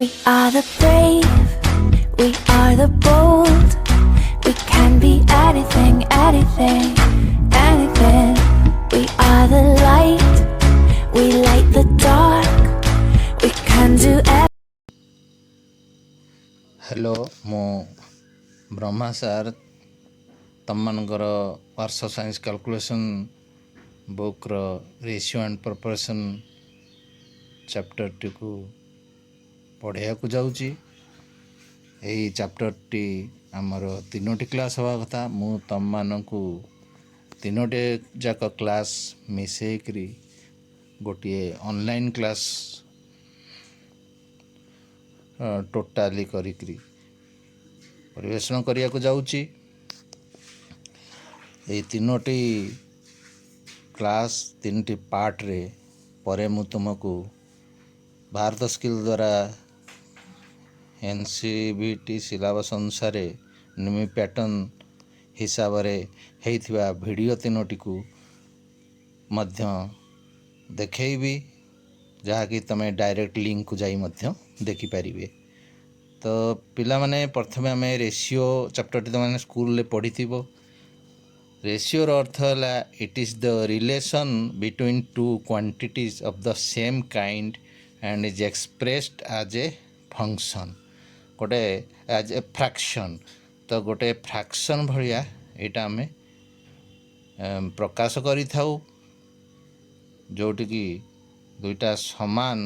We are the brave, we are the bold. We can be anything, anything, anything. We are the light, we light the dark. We can do everything. Hello मो ब्रह्मा सार तमମାନଙ୍କର ପାର୍ଶ୍ୱ science calculation ବୁକ୍ର ratio and proportion ଚାପ୍ଟରଟିକୁ ପଢ଼ାଇବାକୁ ଯାଉଛି। ଏହି ଚାପ୍ଟରଟି ଆମର 3ଟି class ହେବା କଥା। ମୁଁ ତମମାନଙ୍କୁ 3ଟି ଯାକ କ୍ଲାସ୍ ମିଶାଇକରି ଗୋଟିଏ ଅନଲାଇନ୍ କ୍ଲାସ୍ ଟୋଟାଲି କରିକିରି ପରିବେଷଣ କରିବାକୁ ଯାଉଛି। ଏହି 3ଟି କ୍ଲାସ୍ 3ଟି ପାର୍ଟରେ ପରେ ମୁଁ ତୁମକୁ ଭାରତ ସ୍କିଲ୍ ଦ୍ୱାରା NCVT ସିଲାବସ୍ ଅନୁସାରେ ନିମି ପ୍ୟାଟର୍ନ ହିସାବରେ ହେଇଥିବା ଭିଡ଼ିଓ 3ଟିକୁ ମଧ୍ୟ ଦେଖେଇବି, ଯାହାକି ତୁମେ ଡାଇରେକ୍ଟ ଲିଙ୍କକୁ ଯାଇ ମଧ୍ୟ ଦେଖିପାରିବେ। ତ ପିଲାମାନେ ପ୍ରଥମେ ଆମେ ରେସିଓ ଚାପ୍ଟରଟି ତୁମେ ସ୍କୁଲରେ ପଢ଼ିଥିବ। ରେସିଓର ଅର୍ଥ ହେଲା it is the relation between two quantities of the same kind and is expressed as a function, ଗୋଟେ ଆଜ୍ ଏ ଫ୍ରାକ୍ସନ୍। ତ ଗୋଟେ ଫ୍ରାକ୍ସନ୍ ଭଳିଆ ଏଇଟା ଆମେ ପ୍ରକାଶ କରିଥାଉ, ଯେଉଁଠିକି ଦୁଇଟା ସମାନ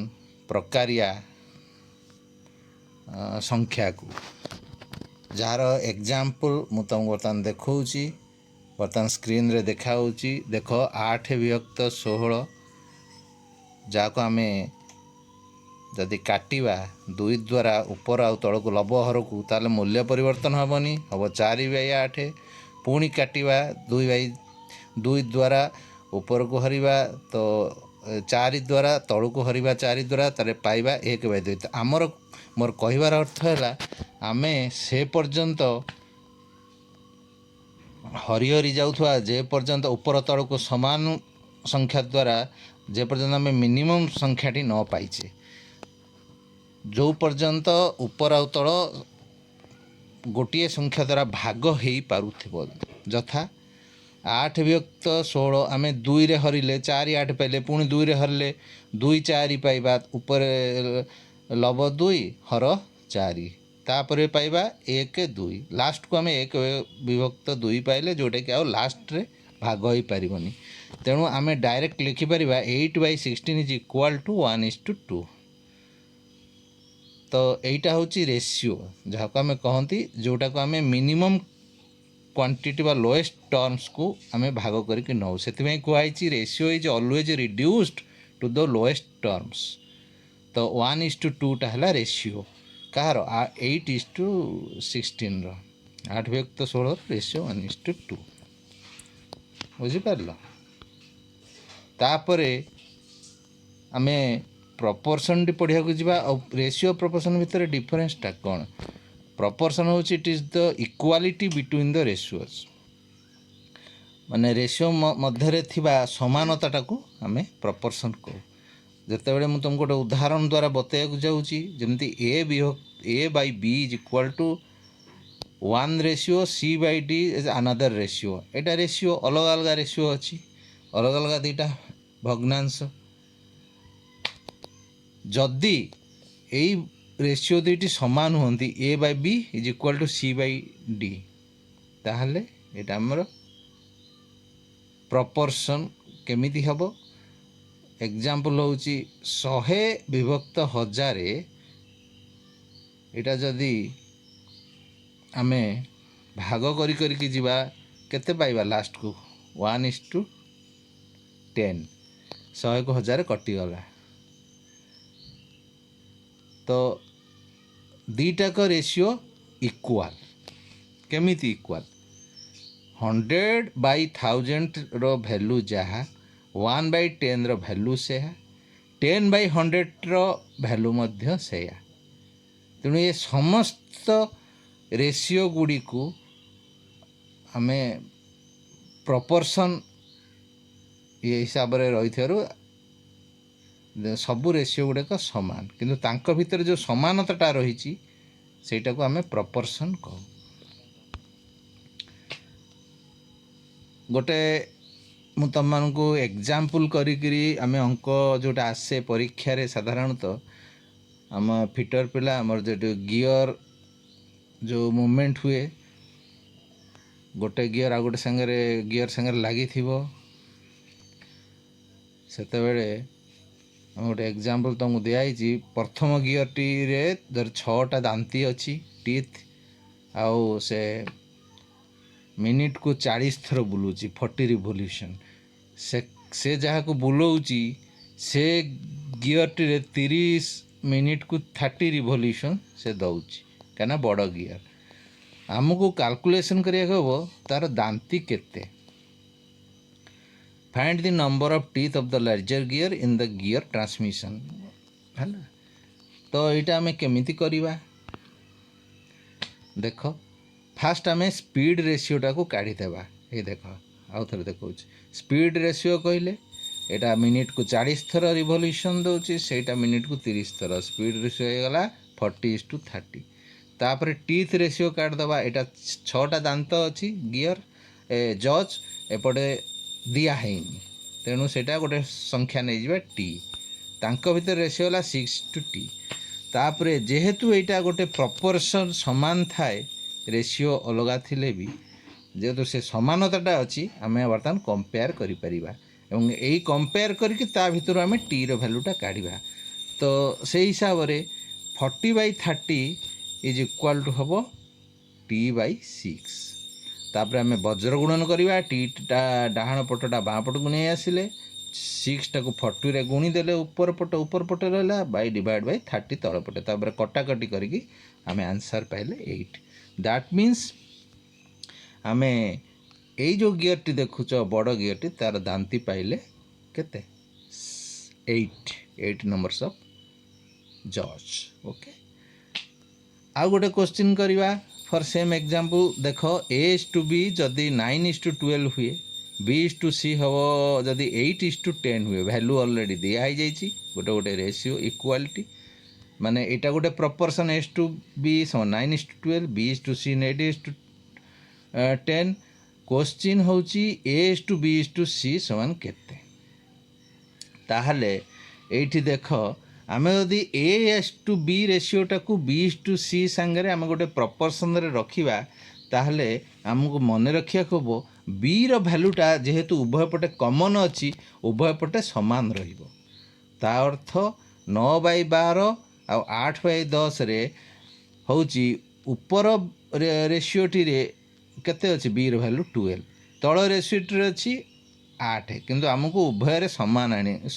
ପ୍ରକାରିଆ ସଂଖ୍ୟାକୁ, ଯାହାର ଏକ୍ଜାମ୍ପଲ୍ ମୁଁ ତୁମକୁ ବର୍ତ୍ତମାନ ଦେଖାଉଛି। ବର୍ତ୍ତମାନ ସ୍କ୍ରିନ୍ରେ ଦେଖାହେଉଛି, ଦେଖ 8/16, ଯାହାକୁ ଆମେ ଯଦି କାଟିବା 2 ଦ୍ୱାରା ଉପର ଆଉ ତଳକୁ ଲବ ହରକୁ, ତାହେଲେ ମୂଲ୍ୟ ପରିବର୍ତ୍ତନ ହେବନି, ହେବ 4/8। ପୁଣି କାଟିବା 2 ଦ୍ୱାରା ଉପରକୁ ହରିବା, ତ 4 ଦ୍ୱାରା ତଳକୁ ହରିବା 4 ଦ୍ୱାରା, ତାହେଲେ ପାଇବା 1/2। ତ ମୋର କହିବାର ଅର୍ଥ ହେଲା ଆମେ ସେ ପର୍ଯ୍ୟନ୍ତ ହରି ହରି ଯାଉଥିବା, ଯେ ପର୍ଯ୍ୟନ୍ତ ଉପର ତଳକୁ ସମାନ ସଂଖ୍ୟା ଦ୍ୱାରା ଯେ ପର୍ଯ୍ୟନ୍ତ ଆମେ ମିନିମମ୍ ସଂଖ୍ୟାଟି ନ ପାଇଛେ, ଯେଉଁ ପର୍ଯ୍ୟନ୍ତ ଉପର ଆଉ ତଳ ଗୋଟିଏ ସଂଖ୍ୟା ଦ୍ୱାରା ଭାଗ ହେଇପାରୁଥିବ, ଯଥା 8/16 ଆମେ 2ରେ ହରିଲେ 4 8 ପାଇଲେ, ପୁଣି 2ରେ ହରିଲେ 2 4 ପାଇବା, ଉପରେ ଲବ 2 ହର 4, ତାପରେ ପାଇବା 1 2, ଲାଷ୍ଟକୁ ଆମେ 1/2 ପାଇଲେ, ଯେଉଁଟାକି ଆଉ ଲାଷ୍ଟରେ ଭାଗ ହେଇପାରିବନି। ତେଣୁ ଆମେ ଡାଇରେକ୍ଟ ଲେଖିପାରିବା 8/16 ଇଜ୍ ଇକ୍ୱାଲ୍ ଟୁ 1:2। ତ ଏଇଟା ହେଉଛି ରେସିଓ, ଯାହାକୁ ଆମେ କହନ୍ତି, ଯେଉଁଟାକୁ ଆମେ ମିନିମମ୍ କ୍ୱାଣ୍ଟିଟି ବା ଲୋଏଷ୍ଟ ଟର୍ମସକୁ ଆମେ ଭାଗ କରିକି ନେଉ। ସେଥିପାଇଁ କୁହାଯାଇଛି ratio is always reduced to the lowest terms. ତ 1:2ଟା ହେଲା ରେସିଓ କାହାର, 8:16ର, 8/16ର ରେସିଓ 1:2, ବୁଝିପାରିଲ। ତାପରେ ଆମେ ପ୍ରପୋର୍ସନ୍ଟି ପଢ଼ିବାକୁ ଯିବା। ଆଉ ରେସିଓ ପ୍ରପୋର୍ସନ୍ ଭିତରେ ଡିଫରେନ୍ସଟା କ'ଣ? ପ୍ରପୋର୍ସନ୍ ହେଉଛି it is the equality between the ratios, ମାନେ ରେସିଓ ମଧ୍ୟରେ ଥିବା ସମାନତାଟାକୁ ଆମେ ପ୍ରପୋର୍ସନ୍ କହୁ। ଯେତେବେଳେ ମୁଁ ତୁମକୁ ଗୋଟେ ଉଦାହରଣ ଦ୍ୱାରା ବତାଇବାକୁ ଯାଉଛି, ଯେମିତି A/B is equal to 1:, C/D is another ratio. ଏଇଟା ରେସିଓ ଅଲଗା ଅଲଗା ରେସିଓ ଅଛି, ଅଲଗା ଅଲଗା ଦୁଇଟା ଭଗ୍ନାଂଶ। ଯଦି ଏଇ ରେସିଓ ଦୁଇଟି ସମାନ ହୁଅନ୍ତି, A/B is equal to C/D, ତାହେଲେ ଏଇଟା ଆମର ପ୍ରପୋର୍ସନ୍ କେମିତି ହେବ? ଏକ୍ଜାମ୍ପଲ୍ ହେଉଛି 100/1000, ଏଇଟା ଯଦି ଆମେ ଭାଗ କରିକି ଯିବା, କେତେ ପାଇବା ଲାଷ୍ଟକୁ? 1:10, 100କୁ 1000 କଟିଗଲା। ତ ଦୁଇଟାକ ରେସିଓ ଇକ୍ୱାଲ୍। କେମିତି ଇକ୍ୱାଲ୍? 100/1000ର ଭ୍ୟାଲୁ ଯାହା, 1/10ର ଭ୍ୟାଲୁ ସେୟା, 10/100ର ଭ୍ୟାଲୁ ମଧ୍ୟ ସେୟା। ତେଣୁ ଏ ସମସ୍ତ ରେସିଓ ଗୁଡ଼ିକୁ ଆମେ ପ୍ରପୋର୍ସନ୍ ହିସାବରେ ରହିଥିବାରୁ ସବୁ ରେସିଓ ଗୁଡ଼ାକ ସମାନ, କିନ୍ତୁ ତାଙ୍କ ଭିତରେ ଯେଉଁ ସମାନତାଟା ରହିଛି ସେଇଟାକୁ ଆମେ ପ୍ରପୋର୍ସନ୍ କହୁ। ଗୋଟେ ମୁଁ ତୁମମାନଙ୍କୁ ଏକ୍ଜାମ୍ପଲ୍ କରିକିରି ଆମେ ଅଙ୍କ ଯେଉଁଟା ଆସେ ପରୀକ୍ଷାରେ ସାଧାରଣତଃ ଆମ ଫିଟର ପିଲା ଆମର ଯେଉଁ ଗିଅର ଯେଉଁ ମୁଭମେଣ୍ଟ ହୁଏ, ଗୋଟେ ଗିଅର ଆଉ ଗୋଟେ ଗିଅର ସାଙ୍ଗରେ ଲାଗିଥିବ, ସେତେବେଳେ ଆମେ ଗୋଟେ ଏକ୍ଜାମ୍ପଲ୍ ତୁମକୁ ଦିଆହେଇଛି। ପ୍ରଥମ ଗିଅରଟିରେ ଧର 6ଟା ଦାନ୍ତୀ ଅଛି, ଟିଥ୍, ଆଉ ସେ ମିନିଟ୍କୁ 40 ଥର ବୁଲୁଛି, 40 ରିଭଲ୍ୟୁସନ୍। ସେ ଯାହାକୁ ବୁଲଉଛି ସେ ଗିଅରଟିରେ 30 ମିନିଟ୍କୁ 30 ରିଭଲ୍ୟୁସନ୍ ସେ ଦେଉଛି, କାହିଁକିନା ବଡ଼ ଗିଅର। ଆମକୁ କାଲକୁଲେସନ୍ କରିବାକୁ ହେବ ତା'ର ଦାନ୍ତୀ କେତେ। Find the number of teeth of the larger gear in the gear transmission ହେଲା। ତ ଏଇଟା ଆମେ କେମିତି କରିବା ଦେଖ। ଫାଷ୍ଟ ଆମେ ସ୍ପିଡ଼ ରେସିଓଟାକୁ କାଢ଼ିଦେବା। ଏଇ ଦେଖ ଆଉ ଥରେ ଦେଖାଉଛି। ସ୍ପିଡ଼ ରେସିଓ କହିଲେ ଏଇଟା ମିନିଟ୍କୁ 40 ଥର ରିଭଲ୍ୟୁସନ୍ ଦେଉଛି, ସେଇଟା ମିନିଟ୍କୁ 30 ଥର। ସ୍ପିଡ଼ ରେସିଓ ହେଇଗଲା 40:30। ତାପରେ ଟିଥ୍ ରେସିଓ କାଢ଼ିଦେବା। ଏଇଟା 6ଟା ଦାନ୍ତ ଅଛି ଗିଅର ଜଜ୍, ଏପଟେ ଦିଆ ହେଇନି, ତେଣୁ ସେଇଟା ଗୋଟେ ସଂଖ୍ୟା ନେଇଯିବା ଟି। ତାଙ୍କ ଭିତରେ ରେସିଓ ହେଲା 6:T। ତାପରେ ଯେହେତୁ ଏଇଟା ଗୋଟେ ପ୍ରପୋର୍ସନ୍ ସମାନ ଥାଏ, ରେସିଓ ଅଲଗା ଥିଲେ ବି ଯେହେତୁ ସେ ସମାନତାଟା ଅଛି, ଆମେ ବର୍ତ୍ତମାନ କମ୍ପେୟାର କରିପାରିବା ଏବଂ ଏଇ କମ୍ପେୟାର କରିକି ତା ଭିତରୁ ଆମେ ଟିର ଭ୍ୟାଲୁଟା କାଢ଼ିବା। ତ ସେଇ ହିସାବରେ 40/30 ଇଜ୍ ଇକ୍ୱାଲ୍ ଟୁ ହେବ T/6। ତାପରେ ଆମେ ବଜ୍ର ଗୁଣନ କରିବା। ଟିଟା ଡାହାଣ ପଟଟା ବାଁ ପଟକୁ ନେଇ ଆସିଲେ, 6ଟାକୁ 40ରେ ଗୁଣି ଦେଲେ ଉପର ପଟେ ରହିଲା, /30 ତଳ ପଟେ। ତାପରେ କଟାକଟି କରିକି ଆମେ ଆନ୍ସର୍ ପାଇଲେ 8। ଦ୍ୟାଟ୍ ମିନ୍ସ ଆମେ ଏଇ ଯେଉଁ ଗିଅରଟି ଦେଖୁଛ ବଡ଼ ଗିଅରଟି, ତା'ର ଦାନ୍ତୀ ପାଇଲେ କେତେ 8 ନମ୍ବର୍ସ ଅଫ୍ ଜଜ୍। ଓକେ, ଆଉ ଗୋଟେ କ୍ୱେଶ୍ଚିନ୍ କରିବା ଫର୍ ସେମ୍ ଏକ୍ଜାମ୍ପଲ୍। ଦେଖ A:B ଯଦି 9:12 ହୁଏ, B:C ହେବ ଯଦି 8:10 ହୁଏ। ଭ୍ୟାଲୁ ଅଲରେଡ଼ି ଦିଆ ହେଇଯାଇଛି, ଗୋଟେ ରେସିଓ ଇକ୍ୱାଲିଟି, ମାନେ ଏଇଟା ଗୋଟେ ପ୍ରପୋର୍ସନ୍। A:B = 9:12, B:C 8:10। କ୍ୱେଶ୍ଚିନ୍ ହେଉଛି A:B:C ସମାନ କେତେ। ତାହେଲେ ଏଇଠି ଦେଖ, ଆମେ ଯଦି A:B ରେସିଓଟାକୁ B:C ସାଙ୍ଗରେ ଆମେ ଗୋଟେ ପ୍ରପୋର୍ସନରେ ରଖିବା, ତାହେଲେ ଆମକୁ ମନେ ରଖିବାକୁ ହେବ ବିର ଭ୍ୟାଲୁଟା ଯେହେତୁ ଉଭୟ ପଟେ କମନ୍ ଅଛି, ଉଭୟ ପଟେ ସମାନ ରହିବ। ତା ଅର୍ଥ 9/12 ଆଉ 8/10ରେ ହେଉଛି ଉପର ରେସିଓଟିରେ କେତେ ଅଛି, ବିର ଭ୍ୟାଲୁ 12, ତଳ ରେସିଓଟିରେ ଅଛି 8, କିନ୍ତୁ ଆମକୁ ଉଭୟରେ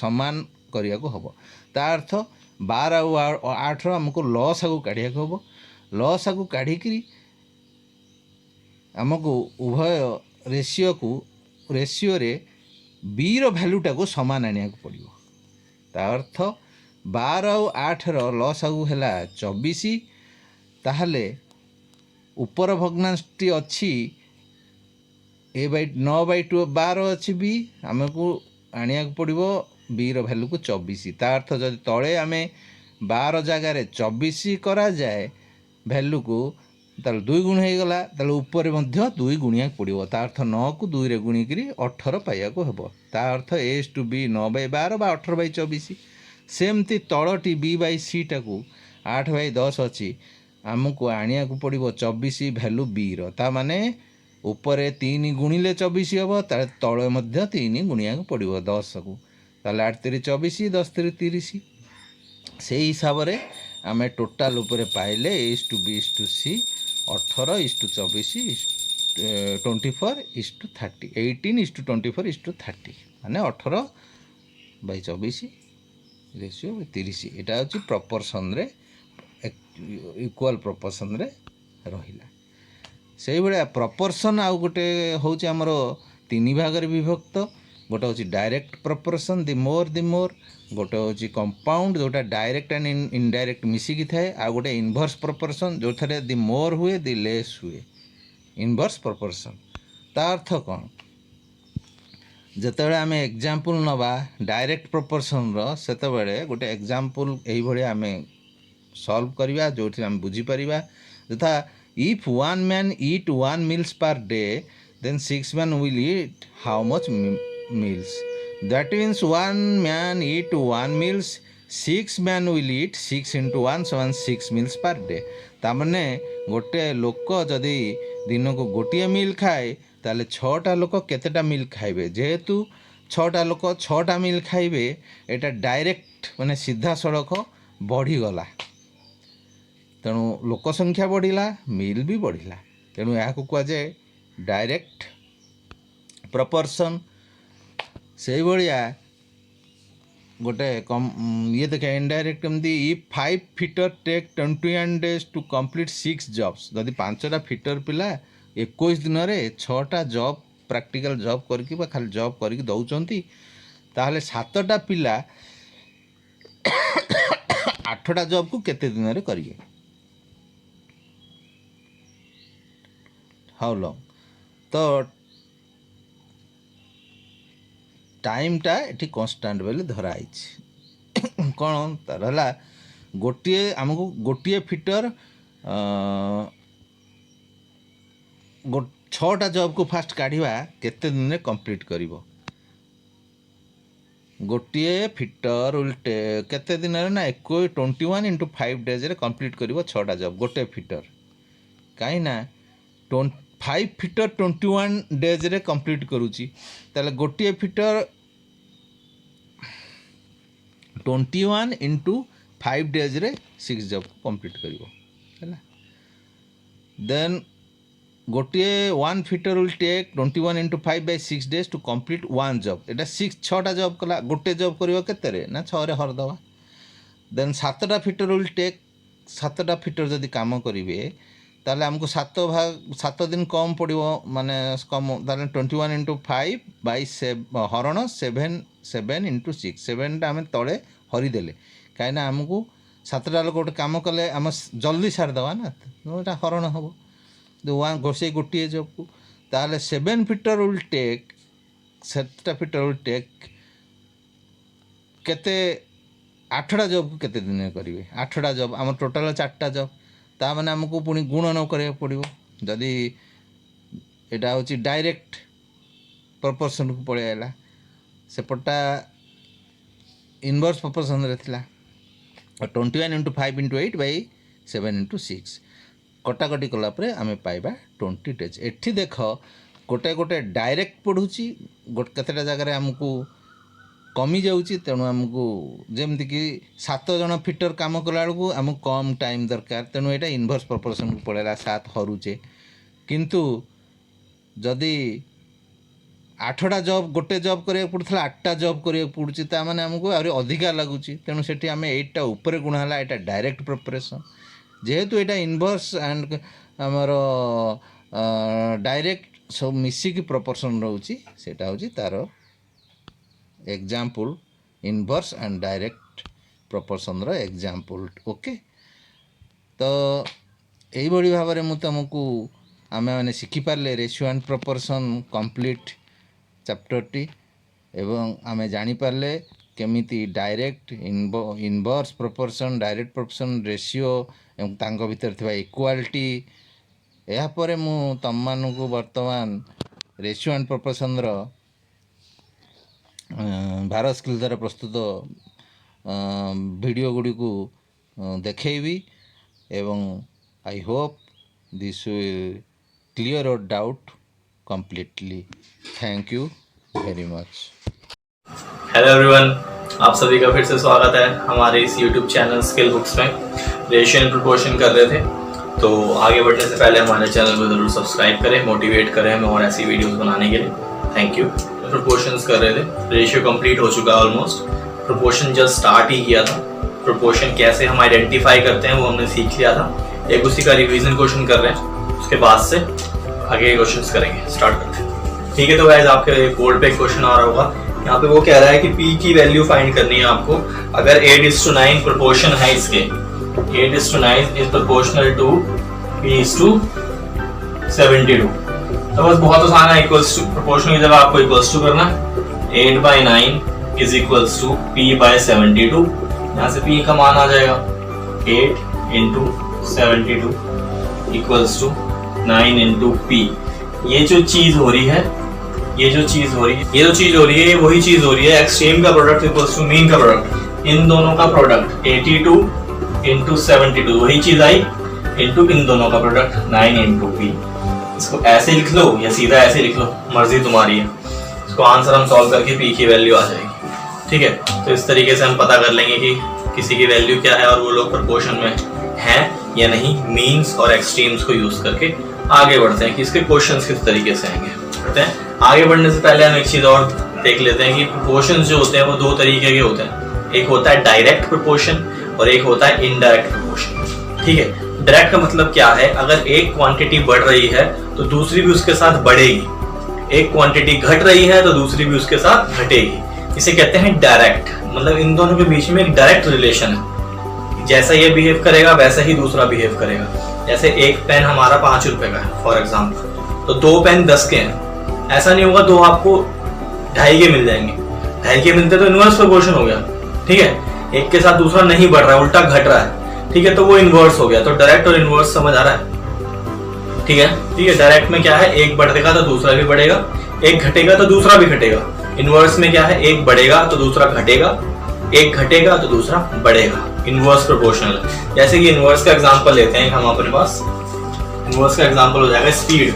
ସମାନ କରିବାକୁ ହେବ। ତା ଅର୍ଥ 12 ଆଉ 8ର ଆମକୁ ଲସାଗୁ କାଢ଼ିବାକୁ ହେବ। ଲସାଗୁ କାଢ଼ିକିରି ଆମକୁ ଉଭୟ ରେସିଓରେ ବିର ଭ୍ୟାଲୁଟାକୁ ସମାନ ଆଣିବାକୁ ପଡ଼ିବ। ତା ଅର୍ଥ 12 ଆଉ 8ର ଲସାଗୁ ହେଲା 24। ତାହେଲେ ଉପର ଭଗ୍ନାଂଶଟି ଅଛି A/9/12 ଅଛି ବି, ଆମକୁ ଆଣିବାକୁ ପଡ଼ିବ ବିର ଭ୍ୟାଲୁକୁ 24। ତା ଅର୍ଥ ଯଦି ତଳେ ଆମେ 12 ଜାଗାରେ 24 କରାଯାଏ ଭ୍ୟାଲୁକୁ, ତାହେଲେ 2 ଗୁଣ ହେଇଗଲା। ତାହେଲେ ଉପରେ ମଧ୍ୟ 2 ଗୁଣିବାକୁ ପଡ଼ିବ। ତା ଅର୍ଥ 9କୁ 2ରେ ଗୁଣିକିରି 18 ପାଇବାକୁ ହେବ। ତା ଅର୍ଥ A:B 9/12 ବା 18/24। ସେମିତି ତଳଟି B/Cଟାକୁ 8/10 ଅଛି, ଆମକୁ ଆଣିବାକୁ ପଡ଼ିବ 24 ଭ୍ୟାଲୁ ବିର। ତା ମାନେ ଉପରେ 3 ଗୁଣିଲେ 24 ହେବ, ତାହେଲେ ତଳେ ମଧ୍ୟ 3 ଗୁଣିବାକୁ ପଡ଼ିବ 10କୁ। ତାହେଲେ 8×3 = 24, 10×3 = 30। ସେଇ ହିସାବରେ ଆମେ ଟୋଟାଲ୍ ଉପରେ ପାଇଲେ A:B:C 18:24 24:30, 18:24:30, ମାନେ 18/24 ରେସିଓ 30। ଏଇଟା ହେଉଛି ପ୍ରପୋର୍ସନ୍ରେ, ଇକ୍ୱାଲ୍ ପ୍ରପୋର୍ସନ୍ରେ ରହିଲା। ସେଇଭଳିଆ ପ୍ରପୋର୍ସନ୍ ଆଉ ଗୋଟେ ହେଉଛି ଆମର 3 ଭାଗରେ ବିଭକ୍ତ। ଗୋଟେ ହେଉଛି ଡାଇରେକ୍ଟ ପ୍ରପୋର୍ସନ୍, ଦି ମୋର୍, ଗୋଟେ ହେଉଛି କମ୍ପାଉଣ୍ଡ, ଯେଉଁଟା ଡାଇରେକ୍ଟ ଆଣ୍ଡ ଇନଡାଇରେକ୍ଟ ମିଶିକି ଥାଏ। ଆଉ ଗୋଟେ ଇନଭର୍ସ ପ୍ରପୋର୍ସନ୍, ଯେଉଁଥିରେ ଦି ମୋର୍ ହୁଏ ଦି ଲେସ୍ ହୁଏ। ଇନଭର୍ସ ପ୍ରପୋର୍ସନ୍ ତା ଅର୍ଥ କ'ଣ? ଯେତେବେଳେ ଆମେ ଏକ୍ଜାମ୍ପଲ୍ ନେବା ଡାଇରେକ୍ଟ ପ୍ରପୋର୍ସନ୍ର ସେତେବେଳେ ଗୋଟେ ଏକ୍ଜାମ୍ପଲ୍ ଏଇଭଳି ଆମେ ସଲ୍ଭ କରିବା ଯେଉଁଠି ଆମେ ବୁଝିପାରିବା ଯଥା if 1 man eat 1 meals per day then 6 men will eat how much meals. That means 1 man eat 1 meals, 6 men will eat 6 into 1 7 6 meals per day. ତାମାନେ ଗୋଟେ ଲୋକ ଯଦି ଦିନକୁ ଗୋଟିଏ ମିଲ୍ ଖାଏ ତାହେଲେ 6ଟା ଲୋକ କେତେଟା ମିଲ୍ ଖାଇବେ? ଯେହେତୁ 6ଟା ଲୋକ 6ଟା ମିଲ୍ ଖାଇବେ ଏଇଟା ଡାଇରେକ୍ଟ ମାନେ ସିଧାସଳଖ ବଢ଼ିଗଲା, ତେଣୁ ଲୋକ ସଂଖ୍ୟା ବଢ଼ିଲା, ମିଲ୍ ବି ବଢ଼ିଲା, ତେଣୁ ଏହାକୁ କୁହାଯାଏ ଡାଇରେକ୍ଟ ପ୍ରପୋର୍ସନ୍। ସେଇଭଳିଆ ଗୋଟେ ଇଏ ଦେଖେ ଇନଡାଇରେକ୍ଟ ଏମିତି if 5 fitter take 21 days to complete 6 jobs। ଯଦି 5ଟା ଫିଟର ପିଲା 21 ଦିନରେ 6ଟା ଜବ୍ ପ୍ରାକ୍ଟିକାଲ ଜବ୍ କରିକି ବା ଖାଲି ଜବ୍ କରିକି ଦେଉଛନ୍ତି ତାହେଲେ 7ଟା ପିଲା 8ଟା ଜବ୍କୁ କେତେ ଦିନରେ କରିବେ? ହାଉ ଲଙ୍ଗ୍? ତ ଟାଇମ୍ଟା ଏଠି କନଷ୍ଟାଣ୍ଟ ବୋଲି ଧରା ହେଇଛି। କ'ଣ ତାର ହେଲା ଆମକୁ ଗୋଟିଏ ଫିଟର 6ଟା ଜବ୍କୁ ଫାଷ୍ଟ କାଢ଼ିବା କେତେ ଦିନରେ କମ୍ପ୍ଲିଟ୍ କରିବ? ଗୋଟିଏ ଫିଟର କେତେ ଦିନରେ ନା 21 into 5 daysରେ କମ୍ପ୍ଲିଟ୍ କରିବ 6ଟା ଜବ୍ ଗୋଟେ ଫିଟର। କାହିଁକି ନା 5 fitter 21 daysରେ କମ୍ପ୍ଲିଟ୍ କରୁଛି, ତାହେଲେ ଗୋଟିଏ ଫିଟର 21 into 5 daysରେ 6 ଜବ୍ କମ୍ପ୍ଲିଟ୍ କରିବ ହେଲା। ଦେନ୍ ଗୋଟିଏ 1 fitter will take 21 into 5 by 6 days to complete 1 job। ଏଇଟା 6ଟା ଜବ୍ କଲା, ଗୋଟେ ଜବ୍ କରିବ କେତେରେ ନା 6ରେ ହରିଦେବା। ଦେନ୍ 7ଟା ଫିଟର will take 7ଟା ଫିଟର ଯଦି କାମ କରିବେ ତାହେଲେ ଆମକୁ 7 ଦିନ କମ୍ ପଡ଼ିବ, ମାନେ କମ୍, ତାହେଲେ 21 into 5 by ହରଣ 7 into 6। 7ଟା ଆମେ ତଳେ ହରିଦେଲେ, କାହିଁକିନା ଆମକୁ 7ଟା ଲୋକ ଗୋଟେ କାମ କଲେ ଆମେ ଜଲ୍ଦି ସାରିଦେବା ନା, ଏଇଟା ହରଣ ହେବ ସେଇ ଗୋଟିଏ ଜବ୍କୁ। ତାହେଲେ 7 fitter will take 7ଟା ଫିଟର will take କେତେ 8ଟା ଜବ୍କୁ କେତେ ଦିନରେ କରିବେ? 8ଟା ଜବ୍ ଆମର ଟୋଟାଲ୍ 4ଟା ଜବ୍, ତାମାନେ ଆମକୁ ପୁଣି ଗୁଣନ କରିବାକୁ ପଡ଼ିବ। ଯଦି ଏଇଟା ହେଉଛି ଡାଇରେକ୍ଟ ପ୍ରପୋର୍ସନ୍କୁ ପଳେଇ ଆସିଲା, ସେପଟଟା ଇନଭର୍ସ ପ୍ରପୋର୍ସନ୍ରେ ଥିଲା 21 into 5 into 8 by 7 into 6। କଟାକଟି କଲା ପରେ ଆମେ ପାଇବା 20 days। ଏଠି ଦେଖ ଗୋଟେ ଡାଇରେକ୍ଟ ପଢ଼ୁଛି, କେତେଟା ଜାଗାରେ ଆମକୁ କମିଯାଉଛି, ତେଣୁ ଆମକୁ ଯେମିତିକି 7 ଜଣ ଫିଟର କାମ କଲାବେଳକୁ ଆମକୁ କମ୍ ଟାଇମ୍ ଦରକାର, ତେଣୁ ଏଇଟା ଇନଭର୍ସ ପ୍ରପୋର୍ସନ୍କୁ ପଳେଇଲା, 7 ହରୁଛେ। କିନ୍ତୁ ଯଦି 8ଟା ଜବ୍ ଗୋଟେ ଜବ୍ କରିବାକୁ ପଡ଼ୁଥିଲା 8ଟା ଜବ୍ କରିବାକୁ ପଡ଼ୁଛି, ତା'ମାନେ ଆମକୁ ଆହୁରି ଅଧିକା ଲାଗୁଛି, ତେଣୁ ସେଠି ଆମେ 8ଟା ଉପରେ ଗୁଣ ହେଲା, ଏଇଟା ଡାଇରେକ୍ଟ ପ୍ରପୋର୍ସନ୍। ଯେହେତୁ ଏଇଟା ଇନଭର୍ସ ଆଣ୍ଡ ଆମର ଡାଇରେକ୍ଟ ସବୁ ମିଶିକି ପ୍ରପୋର୍ସନ୍ ରହୁଛି, ସେଇଟା ହେଉଛି ତା'ର ଏକ୍ଜାମ୍ପଲ୍, ଇନଭର୍ସ ଆଣ୍ଡ ଡାଇରେକ୍ଟ ପ୍ରପୋର୍ସନ୍ର ଏକ୍ଜାମ୍ପଲ୍। ଓକେ, ତ ଏଇଭଳି ଭାବରେ ମୁଁ ତୁମକୁ ଆମେମାନେ ଶିଖିପାରିଲେ ରେସିଓ ଆଣ୍ଡ ପ୍ରପୋର୍ସନ୍ କମ୍ପ୍ଲିଟ୍ ଚାପ୍ଟରଟି, ଏବଂ ଆମେ ଜାଣିପାରିଲେ କେମିତି direct inverse proportion, direct proportion, ratio ଏବଂ ତାଙ୍କ ଭିତରେ ଥିବା ଇକ୍ୱାଲିଟି। ଏହାପରେ ମୁଁ ତୁମମାନଙ୍କୁ ବର୍ତ୍ତମାନ ରେସିଓ ଆଣ୍ଡ ପ୍ରପୋର୍ସନ୍ର ଭାରତ ସ୍କିଲ୍ ଦ୍ୱାରା ପ୍ରସ୍ତୁତ ଭିଡ଼ିଓ ଗୁଡ଼ିକୁ ଦେଖେଇବି, ଏବଂ I hope this will clear your doubt completely। Thank you very much. Hello everyone, आप सभी का फिर से स्वागत है हमारे इस यूट्यूब चैनल स्किल बुक्स में। रेशियो एंड प्रोपोर्शन कर रहे थे, तो आगे बढ़ने से पहले हमारे चैनल को ज़रूर सब्सक्राइब करें, मोटिवेट करें हमें और ऐसी वीडियोस बनाने के लिए। Thank you. प्रोपोर्शंस कर रहे थे, रेशियो कंप्लीट हो चुका है ऑलमोस्ट, प्रोपोर्शन जस्ट स्टार्ट ही किया था। प्रोपोर्शन कैसे हम आइडेंटिफाई करते हैं वो हमने सीख लिया था, एक उसी का रिवीजन क्वेश्चन कर रहे हैं, उसके बाद से आगे क्वेश्चंस करेंगे, स्टार्ट करते हैं। ठीक है, तो गाइस आपके बोर्ड पे क्वेश्चन आ रहा होगा, यहाँ पे वो कह रहा है कि P की वैल्यू फाइंड करनी है आपको। अगर 8:9 प्रोपोर्शन है इसके, 8:9 इज प्रोपोर्शनल टू P:72, तो बस बहुत आसान है, इक्वल्स टू प्रोपोर्शनल की जगह आपको इक्वल्स टू करना है, 8/9 इज इक्वल्स टू P/72। यहाँ से P का मान आ जाएगा 8 into 72 equals to 9 into P। ये जो चीज हो रही है ये जो चीज हो रही है वही चीज हो रही है एक्सट्रीम का प्रोडक्ट इक्वल्स टू मीन का प्रोडक्ट। इन दोनों का प्रोडक्ट 82 इंटू 72 वही चीज आई इंटू इन दोनों का प्रोडक्ट 9 इंटू P। इसको ऐसे लिख लो या सीधा ऐसे लिख लो, मर्जी तुम्हारी है। इसको आंसर हम सॉल्व करके P की वैल्यू आ जाएगी। ठीक है, तो इस तरीके से हम पता कर लेंगे कि किसी की वैल्यू क्या है और वो लोग प्रोपोर्शन में हैं या नहीं। मीन्स और एक्सट्रीम्स को यूज करके आगे बढ़ते हैं कि इसके क्वेश्चंस किस तरीके से आएंगे। बढ़ते हैं आगे बढ़ने से पहले हम एक चीज और देख लेते हैं कि प्रोपोर्शंस जो होते हैं वो दो तरीके के होते हैं। एक होता है डायरेक्ट प्रोपोर्शन और एक होता है इनडायरेक्ट प्रोपोर्शन। ठीक है, डायरेक्ट का मतलब क्या है, अगर एक क्वांटिटी बढ़ रही है तो दूसरी भी उसके साथ बढ़ेगी, एक क्वांटिटी घट रही है तो दूसरी भी उसके साथ घटेगी। इसे कहते हैं डायरेक्ट, मतलब इन दोनों के बीच में एक डायरेक्ट रिलेशन है। जैसा ये बिहेव करेगा वैसा ही दूसरा बिहेव करेगा। जैसे एक पेन हमारा 5 रुपए का है फॉर एग्जाम्पल, तो 2 पेन 10 के हैं। ऐसा नहीं होगा 2 आपको 2.5 के मिल जाएंगे। 2.5 के मिलते तो इनवर्स प्रोपोर्शन हो गया। ठीक है, एक के साथ दूसरा नहीं बढ़ रहा है, उल्टा घट रहा है। ठीक है, तो वो इनवर्स हो गया। तो डायरेक्ट और इनवर्स समझ आ रहा है। ठीक है, डायरेक्ट में क्या है, एक बढ़ेगा तो दूसरा भी बढ़ेगा, एक घटेगा तो दूसरा भी घटेगा। इनवर्स में क्या है, एक बढ़ेगा तो दूसरा घटेगा, एक घटेगा तो दूसरा बढ़ेगा। इनवर्स प्रोपोर्शनल है। जैसे कि इनवर्स का एग्जांपल लेते हैं हम अपने पास। इनवर्स का एग्जांपल हो जाएगा speed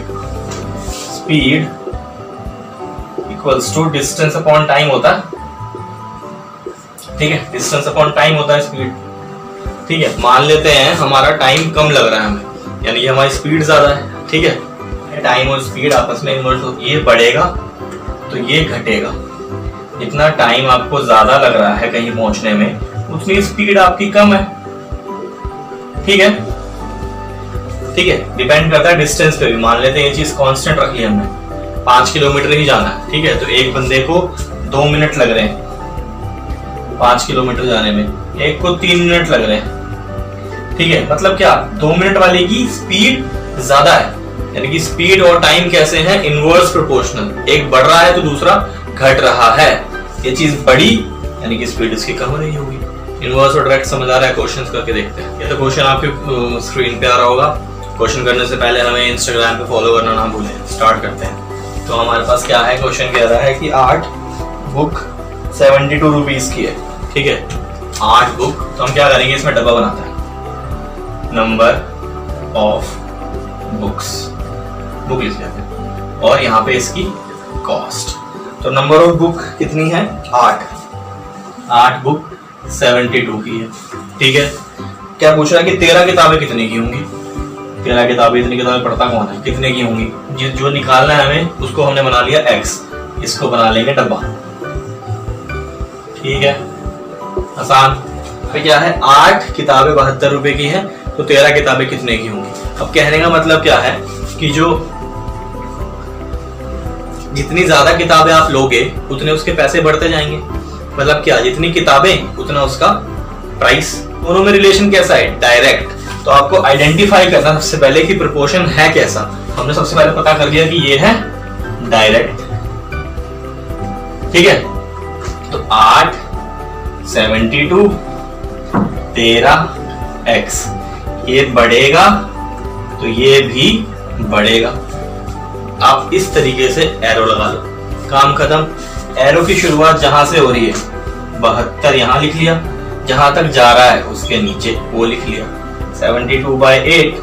equals to distance upon time होता है। ठीक है, डिस्टेंस अपॉन टाइम होता है स्पीड। ठीक है, मान लेते हैं हमारा टाइम कम लग रहा है हमें, यानी कि हमारी स्पीड ज्यादा है। ठीक है, टाइम और स्पीड आपस में इन्वर्स हो, ये बढ़ेगा तो ये घटेगा। जितना टाइम आपको ज्यादा लग रहा है कहीं पहुंचने में, उतनी स्पीड आपकी कम है। ठीक है, डिपेंड करता है डिस्टेंस पे भी। मान लेते हैं ये चीज कांस्टेंट रखी है हमने, 5 किलोमीटर ही जाना है। ठीक है, तो एक बंदे को 2 मिनट लग रहे हैं 5 किलोमीटर जाने में, एक को 3 मिनट लग रहे हैं। ठीक है, मतलब क्या, 2 मिनट वाले की स्पीड ज्यादा है, यानी कि स्पीड और टाइम कैसे हैं, इनवर्स प्रोपोर्शनल। एक बढ़ रहा है तो दूसरा घट रहा है। ये चीज बढ़ी यानी कि स्पीड इसकी कम रही होगी। इनवर्स और डायरेक्ट समझ आ रहा है, क्वेश्चंस करके देखते हैं। ये तो क्वेश्चन आपके स्क्रीन पे आ रहा होगा। क्वेश्चन करने से पहले हमें इंस्टाग्राम पे फॉलो करना ना भूलें। स्टार्ट करते हैं। तो हमारे पास क्या है, क्वेश्चन कह रहा है कि 8 बुक 72 रुपीज की है। ठीक है, 8 बुक, तो हम क्या करेंगे, इसमें डब्बा बनाते हैं, नंबर ऑफ बुक्स, बुक लिख लेते हैं, और यहाँ पे इसकी कॉस्ट। तो नंबर ऑफ बुक कितनी है, 8 बुक 72 की है। ठीक है, क्या पूछ रहा है कि 13 किताबें कितने की होंगी। 13 किताबें, इतनी किताबें पढ़ता कौन है, कितने की होंगी। जो निकालना है हमें उसको हमने बना लिया x, इसको बना लेंगे डब्बा। ठीक है, आसान। तो क्या है, 8 किताबें 72 रुपए की है, तो 13 किताबें कितने की होंगी। अब कहने का मतलब क्या है कि जो जितनी ज्यादा किताबें आप लोगे उतने उसके पैसे बढ़ते जाएंगे। मतलब क्या, जितनी किताबें उतना उसका प्राइस। दोनों में रिलेशन कैसा है, डायरेक्ट। तो आपको आइडेंटिफाई करना सबसे पहले कि प्रोपोर्शन है कैसा। हमने सबसे पहले पता कर लिया कि ये है डायरेक्ट। ठीक है, तो 8 72 13x, ये बढ़ेगा तो ये भी बढ़ेगा। आप इस तरीके से एरो लगा लो, काम खत्म। एरो की शुरुआत जहां से हो रही है 72 यहां लिख लिया, जहां तक जा रहा है उसके नीचे वो लिख लिया। 72/8,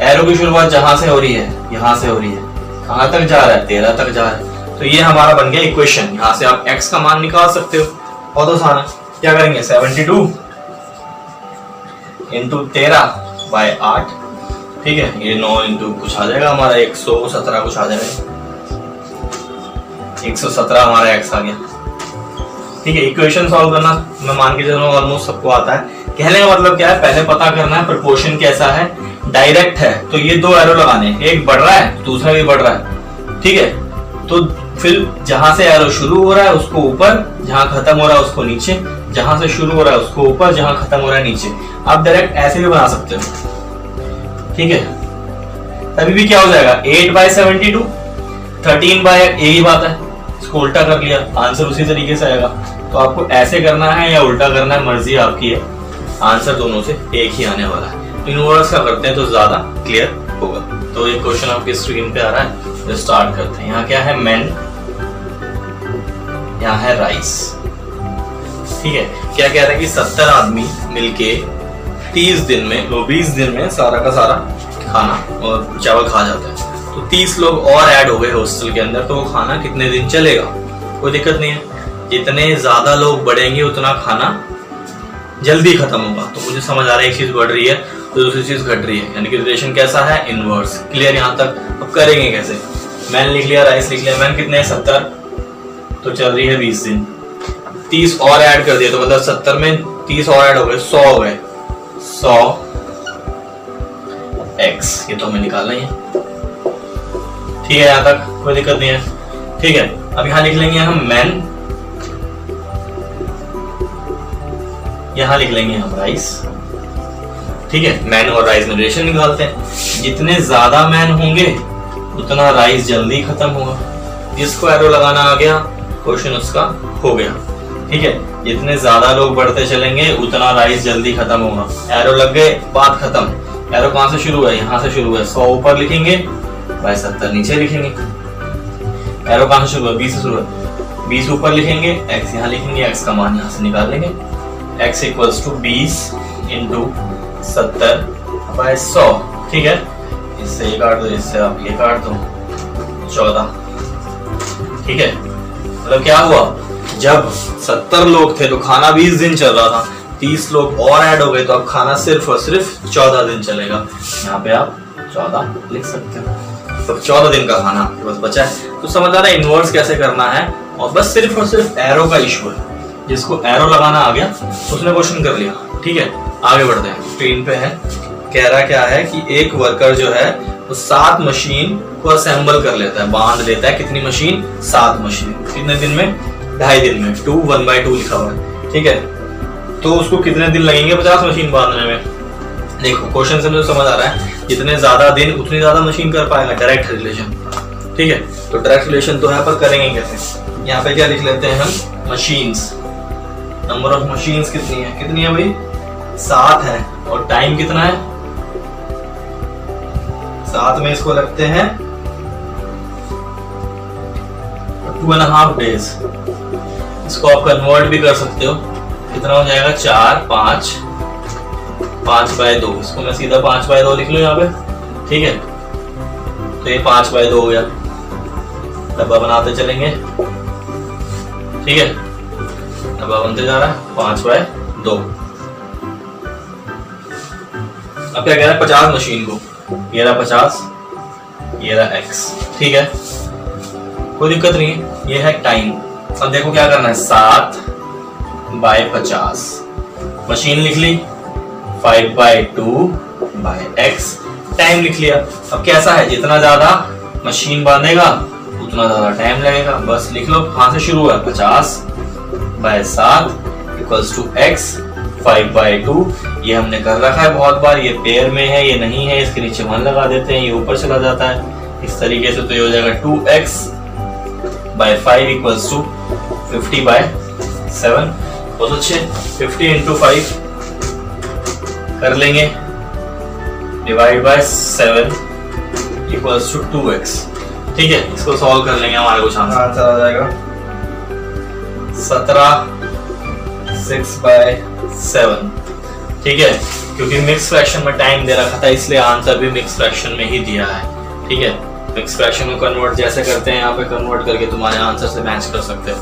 एरो की शुरुआत जहां से हो रही है यहां से हो रही है, कहां तक जा रहा है, 13 तक जा रहा है। तो ये हमारा बन गया इक्वेशन। यहां से आप x का मान निकाल सकते हो, बहुत आसान है। क्या करेंगे, 72 इंटू 13/8। ठीक है, ये 9 इंटू कुछ आ जाएगा हमारा 117 कुछ आ जाएगा, 117 हमारा x आ गया। ठीक है, इक्वेशन सॉल्व करना मैं मान के चलूंगा ऑलमोस्ट सबको आता है। कहने का मतलब क्या है, पहले पता करना है प्रोपोर्शन कैसा है। डायरेक्ट है तो ये 2 एरो लगाने, एक बढ़ रहा है दूसरा भी बढ़ रहा है। ठीक है, तो फिर जहां से एरो शुरू हो रहा है उसको ऊपर, जहां खत्म हो रहा है उसको नीचे, जहां से शुरू हो रहा है उसको ऊपर, जहां खत्म हो रहा है नीचे। आप डायरेक्ट ऐसे भी बना सकते हो। ठीक है, तभी भी क्या हो जाएगा, 8/72 13 बाय, यही बात है इसको उल्टा कर लिया, आंसर उसी तरीके से आएगा। तो आपको ऐसे करना है या उल्टा करना है, मर्जी आपकी है, आंसर दोनों से एक ही आने वाला है। इनवर्स का करते हैं तो ज्यादा क्लियर होगा। तो ये क्वेश्चन आपकी स्क्रीन पे आ रहा है, तो स्टार्ट करते हैं। यहाँ क्या है, मेन, यहाँ है राइस। ठीक है, क्या कह रहा है कि 70 आदमी मिलके 30 दिन में, 20 दिन में सारा का सारा खाना और चावल खा जाते हैं। तो 30 लोग और ऐड हो गए हॉस्टल के अंदर, तो वो खाना कितने दिन चलेगा? कोई दिक्कत नहीं है, जितने ज्यादा लोग बढ़ेंगे उतना खाना जल्दी खत्म होगा। तो मुझे समझ आ रहा है एक चीज बढ़ रही है तो दूसरी चीज घट रही है, यानी कि रिलेशन कैसा है, इनवर्स। क्लियर यहाँ तक? अब करेंगे कैसे? मैन लिख लिया, राइस लिख लिया। मैन कितने हैं, 70, तो चल रही है 20 दिन। 30 और ऐड कर दिया तो मतलब 70 में 30 और ऐड हो गए, 100 हो गए। 100 x, ये तो हमें निकालना ही है। ठीक है, यहाँ तक कोई दिक्कत नहीं है। ठीक है, अब यहाँ लिख लेंगे हम मैन, यहाँ लिख लेंगे हम राइस। ठीक है, मैन और राइस में रिलेशन निकालते हैं। जितने ज्यादा मैन होंगे उतना राइस जल्दी खत्म होगा। जिसको एरो लगाना आ गया, क्वेश्चन उसका हो गया। ठीक है, जितने ज्यादा लोग बढ़ते चलेंगे उतना राइस जल्दी खत्म होगा। एरो लग गए, बात खत्म। एरो कहां से शुरू है, यहाँ से शुरू है। 100 ऊपर लिखेंगे, बाय 70 नीचे लिखेंगे। एरो कहां से शुरू है, 20 से शुरू है। 20 ऊपर लिखेंगे, x यहाँ लिखेंगे, x का मान यहाँ से निकाल लेंगे। x equals to 20 into 70 by 100। ठीक है, इससे ये काट दो, इससे आप ये काट दो, 14। ठीक है, मतलब क्या हुआ, जब 70 लोग थे तो खाना 20 दिन चल रहा था, 30 लोग और ऐड हो गए तो अब खाना सिर्फ और सिर्फ 14 दिन चलेगा। यहाँ पे आप 14 लिख सकते हो। तो 14 दिन का खाना आपके पास बचा है। तो समझ आ रहा है इनवर्स कैसे करना है, और बस सिर्फ और सिर्फ एरो का इशू है। जिसको एरो लगाना आ गया उसने क्वेश्चन कर लिया। ठीक है, आगे बढ़ते हैं। स्क्रीन पे है, कह रहा क्या है कि एक वर्कर जो है वो 7 मशीन को असेंबल कर लेता है, बांध लेता है। कितनी मशीन? 7 मशीन। कितने दिन में? 2.5 दिन में। 2 1/2 लिखा हुआ है। ठीक है, तो उसको कितने दिन लगेंगे 50 मशीन बांधने में? देखो क्वेश्चन से मुझे समझ आ रहा है, जितने ज्यादा दिन उतनी ज्यादा मशीन कर पाएगा। Direct relation. ठीक है, तो डायरेक्ट रिलेशन तो है, पर करेंगे कैसे? यहाँ पे क्या लिख लेते हैं हम, मशीन्स। नंबर ऑफ मशीन्स कितनी है? कितनी है भाई? 7 है। और टाइम कितना है? 7 में इसको लगते हैं 2.5 डेज। इसको आप कन्वर्ट भी कर सकते हो, कितना हो जाएगा? 4 5 5/2। इसको मैं सीधा 5/2 लिख लूं यहाँ पे। ठीक है, तो ये 5/2 हो गया। डब्बा बनाते चलेंगे। ठीक है, डब्बा बनते जा रहा है 5/2। अब क्या कह रहा है, 50 मशीन को। ये रहा 50, ये रहा x। ठीक है, कोई दिक्कत नहीं है, ये है टाइम। अब देखो क्या करना है, 7/50 मशीन लिख ली, 5/2/x टाइम लिख लिया। अब कैसा है, जितना ज्यादा मशीन बांधेगा उतना ज्यादा टाइम लगेगा। बस लिख लो, कहां से शुरू है, 50/7 इक्वल्स टू x 5/2। ये हमने कर रखा है बहुत बार, ये पेयर में है, ये नहीं है, इसके नीचे 1 लगा देते हैं, ये ऊपर चला जाता है इस तरीके से। तो ये हो जाएगा 2x/5 इक्वल्स टू 50/7। बहुत अच्छे, 50 इंटू 5 कर लेंगे, divide by 7 equals to 2x। ठीक है, इसको सॉल्व कर लेंगे, हमारे कुछ आंसर आ जाएगा 17 6/7। ठीक है, क्योंकि मिक्स फ्रैक्शन में टाइम दे रखा था इसलिए आंसर भी मिक्स फ्रैक्शन में ही दिया है। ठीक है, मिक्स फ्रैक्शन को कन्वर्ट जैसे करते हैं यहाँ पे कन्वर्ट करके तुम्हारे आंसर से मैच कर सकते हो।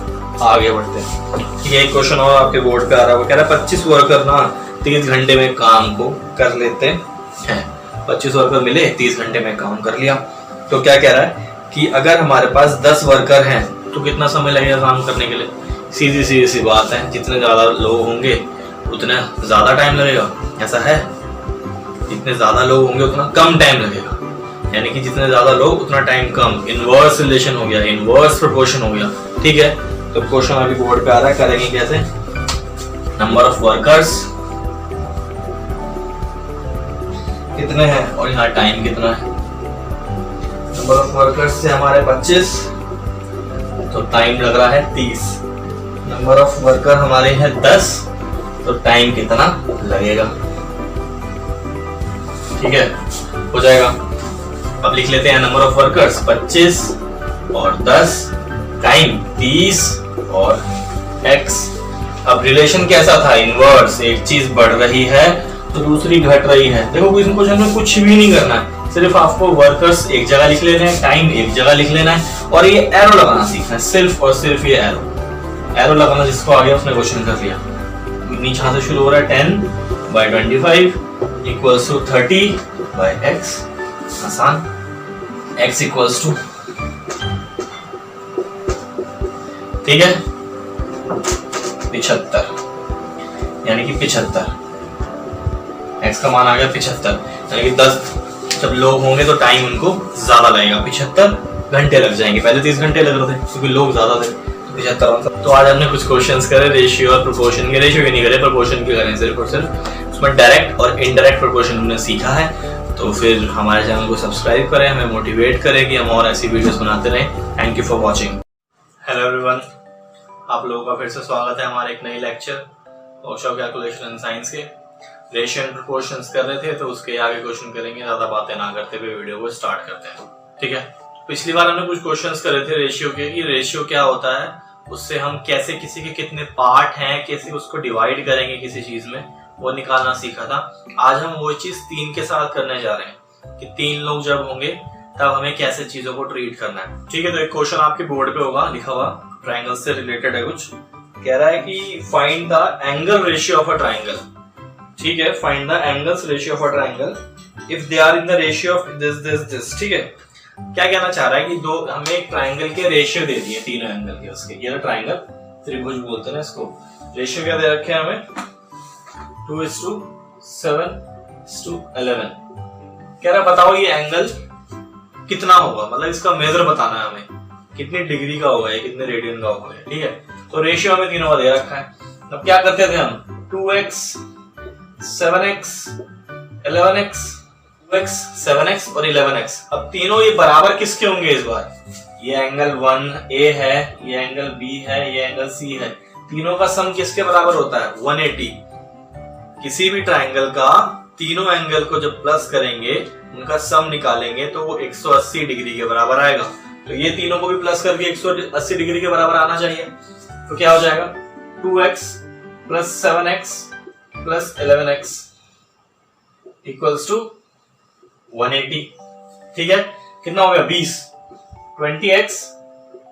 आगे बढ़ते हैं। ठीक है, एक क्वेश्चन और आपके बोर्ड पे आ रहा है, वो कह रहा है 25 वर्कर ना 30 घंटे में काम को कर लेते हैं। 25 वर्कर मिले, 30 घंटे में काम कर लिया। तो क्या कह रहा है कि अगर हमारे पास 10 वर्कर हैं तो कितना समय लगेगा काम करने के लिए? सीधी सी बात है, जितने ज्यादा लोग होंगे उतना ज्यादा टाइम लगेगा। ऐसा है, जितने ज्यादा लोग होंगे उतना कम टाइम लगेगा, यानी कि जितने ज्यादा लोग उतना टाइम कम। इनवर्स रिलेशन हो गया, इनवर्स प्रोपोर्शन हो गया। ठीक है, तो क्वेश्चन अभी बोर्ड पे आ रहा है, करेंगे कैसे? नंबर ऑफ वर्कर्स कितने हैं और यहाँ टाइम कितना है। नंबर ऑफ वर्कर्स से हमारे 25, तो तो टाइम लग रहा है 30। नंबर ऑफ वर्कर हमारे हैं 10, तो टाइम कितना लगेगा? ठीक है, हो जाएगा। अब लिख लेते हैं नंबर ऑफ वर्कर्स 25 और 10, टाइम 30 और x। अब रिलेशन कैसा था? इनवर्स, एक चीज बढ़ रही है तो दूसरी घट रही है। देखो इस क्वेश्चन में कुछ भी नहीं करना है, सिर्फ आपको वर्कर्स एक जगह लिख लेना है, टाइम एक जगह लिख लेना है और ये एरो लगाना सीखना है, सिर्फ और सिर्फ ये एरो लगाना। जिसको आ गया उसने क्वेश्चन कर लिया। नीचे से शुरू हो रहा है 10/25 इक्वल्स टू 30/x। आसान। x इक्वल्स टू, ठीक है, 75, यानी कि 75। x का मान आ गया 75, यानी कि 10 जब लोग होंगे तो टाइम उनको ज्यादा लगेगा, 75 घंटे लग जाएंगे। पहले 30 घंटे लग रहे थे क्योंकि लोग ज्यादा थे, 75। तो आज हमने कुछ क्वेश्चंस करे रेशियो और प्रोपोर्शन के। रेशियो के नहीं करे, प्रोपोर्शन के करे सिर्फ और सिर्फ। उसमें डायरेक्ट और इनडायरेक्ट प्रोपोर्शन हमने सीखा है। तो फिर हमारे चैनल को सब्सक्राइब करें, हमें मोटिवेट करें कि हम और ऐसी वीडियोस बनाते रहें। Thank you for watching. Hello everyone, आप लोगों का फिर से स्वागत है हमारे एक नई lecture Osho calculation and science के। रेशियो एंड प्रोपोर्शंस कर रहे थे तो उसके आगे क्वेश्चन करेंगे। ज्यादा बातें ना करते हुए वीडियो को स्टार्ट करते हैं, ठीक है। पिछली बार हमने कुछ क्वेश्चंस करे थे रेशियो के, कि रेशियो क्या होता है, उससे हम कैसे किसी के कितने पार्ट हैं, कैसे उसको डिवाइड करेंगे किसी चीज में, वो निकालना सीखा था। आज हम वो चीज 3 के साथ करने जा रहे हैं कि 3 लोग जब होंगे तब हमें कैसे चीजों को ट्रीट करना है, ठीक है। तो एक क्वेश्चन आपके बोर्ड पे होगा लिखा हुआ, ट्राइंगल से रिलेटेड है कुछ। कह रहा है कि find the angle ratio of a triangle, ठीक है। Find the angles ratio of a triangle if they are in the ratio of this, ठीक है। क्या कहना चाह रहा है कि दो हमें एक ट्राइंगल के रेशियो दे दिए, तीनों एंगल के उसके। ये ट्राइंगल त्रिभुज बोलते हैं इसको। रेशियो क्या दे रखे हैं हमें? 2:7:11। कह रहा बताओ ये एंगल कितना होगा, मतलब इसका मेजर बताना है हमें, कितनी डिग्री का होगा, ये कितने रेडियन का होगा, ठीक है। तो रेशियो हमें तीनों का दे रखा है। अब क्या करते थे हम? 2x 7x 11x, 2x 7x और 11x। अब तीनों ये बराबर किसके होंगे इस बार? ये एंगल 1A है, ये एंगल B है, ये एंगल C है। तीनों का सम किसके बराबर होता है? 180। किसी भी ट्राइंगल का तीनों एंगल को जब प्लस करेंगे, उनका सम निकालेंगे तो वो 180 डिग्री के बराबर आएगा। तो ये तीनों को भी प्लस करके 180 डिग्री के बराबर आना चाहिए। तो क्या हो जाएगा? 2x plus 7x plus 11x equals to 180, ठीक है। कितना हो गया? 20। 20x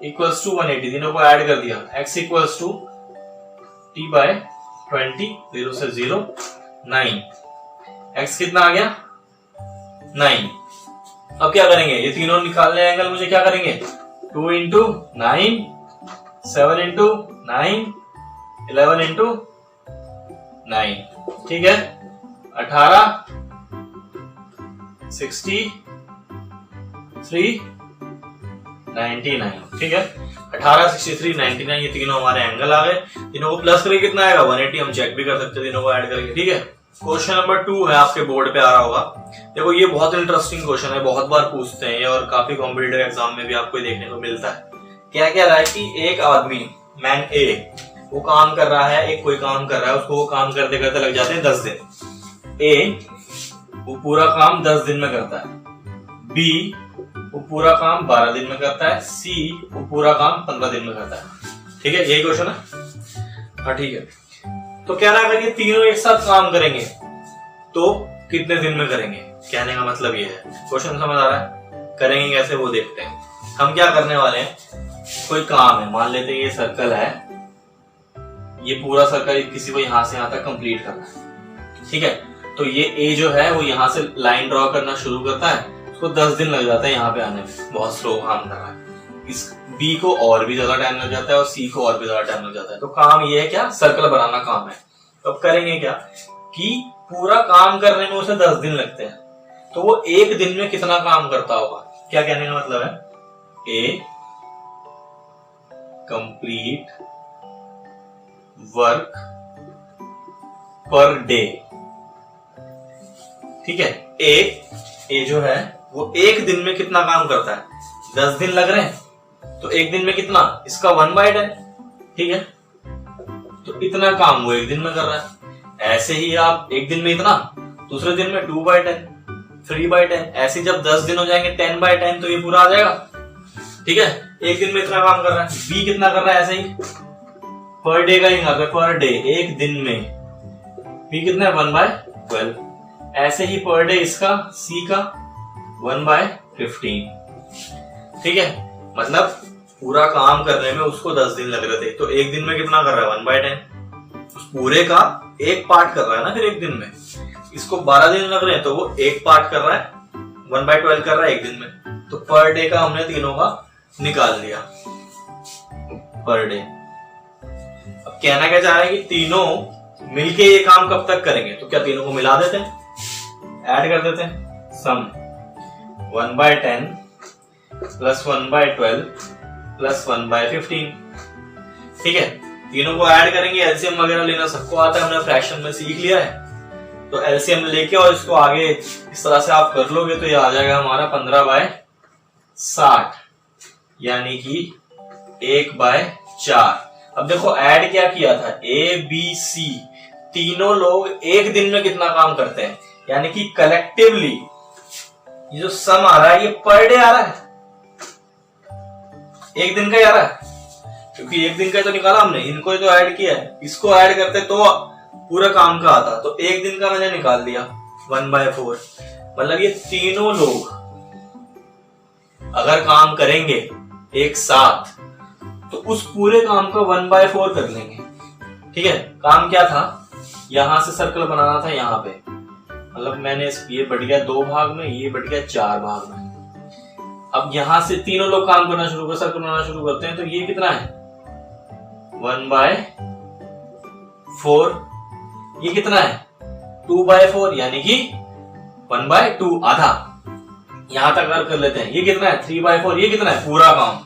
इक्वल्स टू 180, तीनों को ऐड कर दिया। x इक्वल्स टू t/20, 0 से 0, 9। x कितना आ गया? 9। अब क्या करेंगे? ये तीनों निकालने एंगल मुझे क्या करेंगे? 2 इंटू 9, 7 इंटू 9, 11 इंटू 9, ठीक है। 18, 63, 99, ठीक है। 18, 63, 99 ये तीनों हमारे एंगल आ गए। तीनों को प्लस करके कितना आएगा? 180। हम चेक भी कर सकते हैं तीनों को ऐड करके, ठीक है। क्वेश्चन नंबर 2 है, आपके बोर्ड पे आ रहा होगा। देखो ये बहुत इंटरेस्टिंग क्वेश्चन है, बहुत बार पूछते हैं ये और काफी कॉम्पिटिटिव एग्जाम में भी आपको देखने को मिलता है। क्या कह रहा है कि एक आदमी, मैन ए, वो काम कर रहा है, एक कोई काम कर रहा है, उसको वो काम करते करते लग जाते हैं 10 दिन। ए वो पूरा काम 10 दिन में करता है, बी वो पूरा काम 12 दिन में करता है, सी वो पूरा काम 15 दिन में करता है, ठीक है। यही क्वेश्चन है, हाँ ठीक है। तो कह रहा है कि तीनों एक साथ काम करेंगे तो कितने दिन में करेंगे? कहने का मतलब ये है, क्वेश्चन समझ आ रहा है? करेंगे कैसे वो देखते हैं। हम क्या करने वाले हैं, कोई काम है, मान लेते हैं ये सर्कल है, ये पूरा सर्कल किसी को यहां से यहां तक कंप्लीट करना है, ठीक है। तो ये ए जो है वो यहां से लाइन ड्रॉ करना शुरू करता है, उसको 10 दिन लग जाता है यहाँ पे आने में, बहुत स्लो काम कर रहा है। इस बी को और भी ज्यादा टाइम लग जाता है और सी को और भी ज्यादा टाइम लग जाता है। तो काम ये है क्या? सर्कल बनाना काम है। तो अब करेंगे क्या कि पूरा काम करने में उसे 10 दिन लगते हैं, तो वो एक दिन में कितना काम करता होगा? क्या कहने का मतलब है? ए कंप्लीट वर्क पर डे, ठीक है। ए जो है वो एक दिन में कितना काम करता है? 10 दिन लग रहे हैं, तो एक दिन में कितना, इसका 1/10, ठीक है। तो इतना काम वो एक दिन में कर रहा है। ऐसे ही आप एक दिन में इतना, दूसरे दिन में 2/10, 3/10, ऐसे जब 10 दिन हो जाएंगे 10/10 तो ये पूरा आ जाएगा, ठीक है। एक दिन में इतना काम कर रहा है। बी कितना कर रहा है, ऐसे ही पर डे का ही कर रहा है, पर डे एक दिन में। बी कितना है, 1/12, ऐसे ही पर डे इसका, सी का 1/15, ठीक है। मतलब पूरा काम करने में उसको 10 दिन लग रहे थे, तो एक दिन में कितना कर रहा है, 1/10। उस पूरे का एक पार्ट कर रहा है ना फिर एक दिन में। इसको 12 दिन लग रहे हैं तो वो एक पार्ट कर रहा है, 1/12 कर रहा है एक दिन में। तो पर डे का हमने तीनों का निकाल दिया, पर डे। अब कहना क्या चाह रहे हैं कि तीनों मिलके ये काम कब तक करेंगे, तो क्या तीनों को मिला देते हैं, ऐड कर देते हैं। सम 1/10 प्लस 1/12 प्लस 1/15, ठीक है। तीनों को ऐड करेंगे, एलसीएम वगैरह लेना सबको आता है, हमने फ्रैक्शन में सीख लिया है। तो एलसीएम लेके और इसको आगे इस तरह से आप कर लोगे तो ये आ जाएगा हमारा 15/60, यानी कि 1/4। अब देखो ऐड क्या किया था, ए बी सी तीनों लोग एक दिन में कितना काम करते हैं, यानी कि कलेक्टिवली ये जो सम आ रहा है ये पर डे आ रहा है, एक दिन का ही आ रहा है, क्योंकि एक दिन का तो निकाला हमने, इनको ही तो ऐड किया है। इसको ऐड करते तो पूरा काम का आता, तो एक दिन का मैंने निकाल दिया 1/4। मतलब ये तीनों लोग अगर काम करेंगे एक साथ तो उस पूरे काम का 1/4 कर लेंगे, ठीक है। काम क्या था, यहां से सर्कल बनाना था यहाँ पे, मतलब मैंने ये बढ़ गया 2 भाग में, ये बढ़ गया 4 भाग में। अब यहां से तीनों लोग काम करना शुरू कर, सर्कल बनाना शुरू करते हैं, तो ये कितना है 1/4, ये कितना है 2/4, यानी कि 1/2 आधा। यहां तक अगर कर लेते हैं, ये कितना है 3/4, ये कितना है पूरा काम।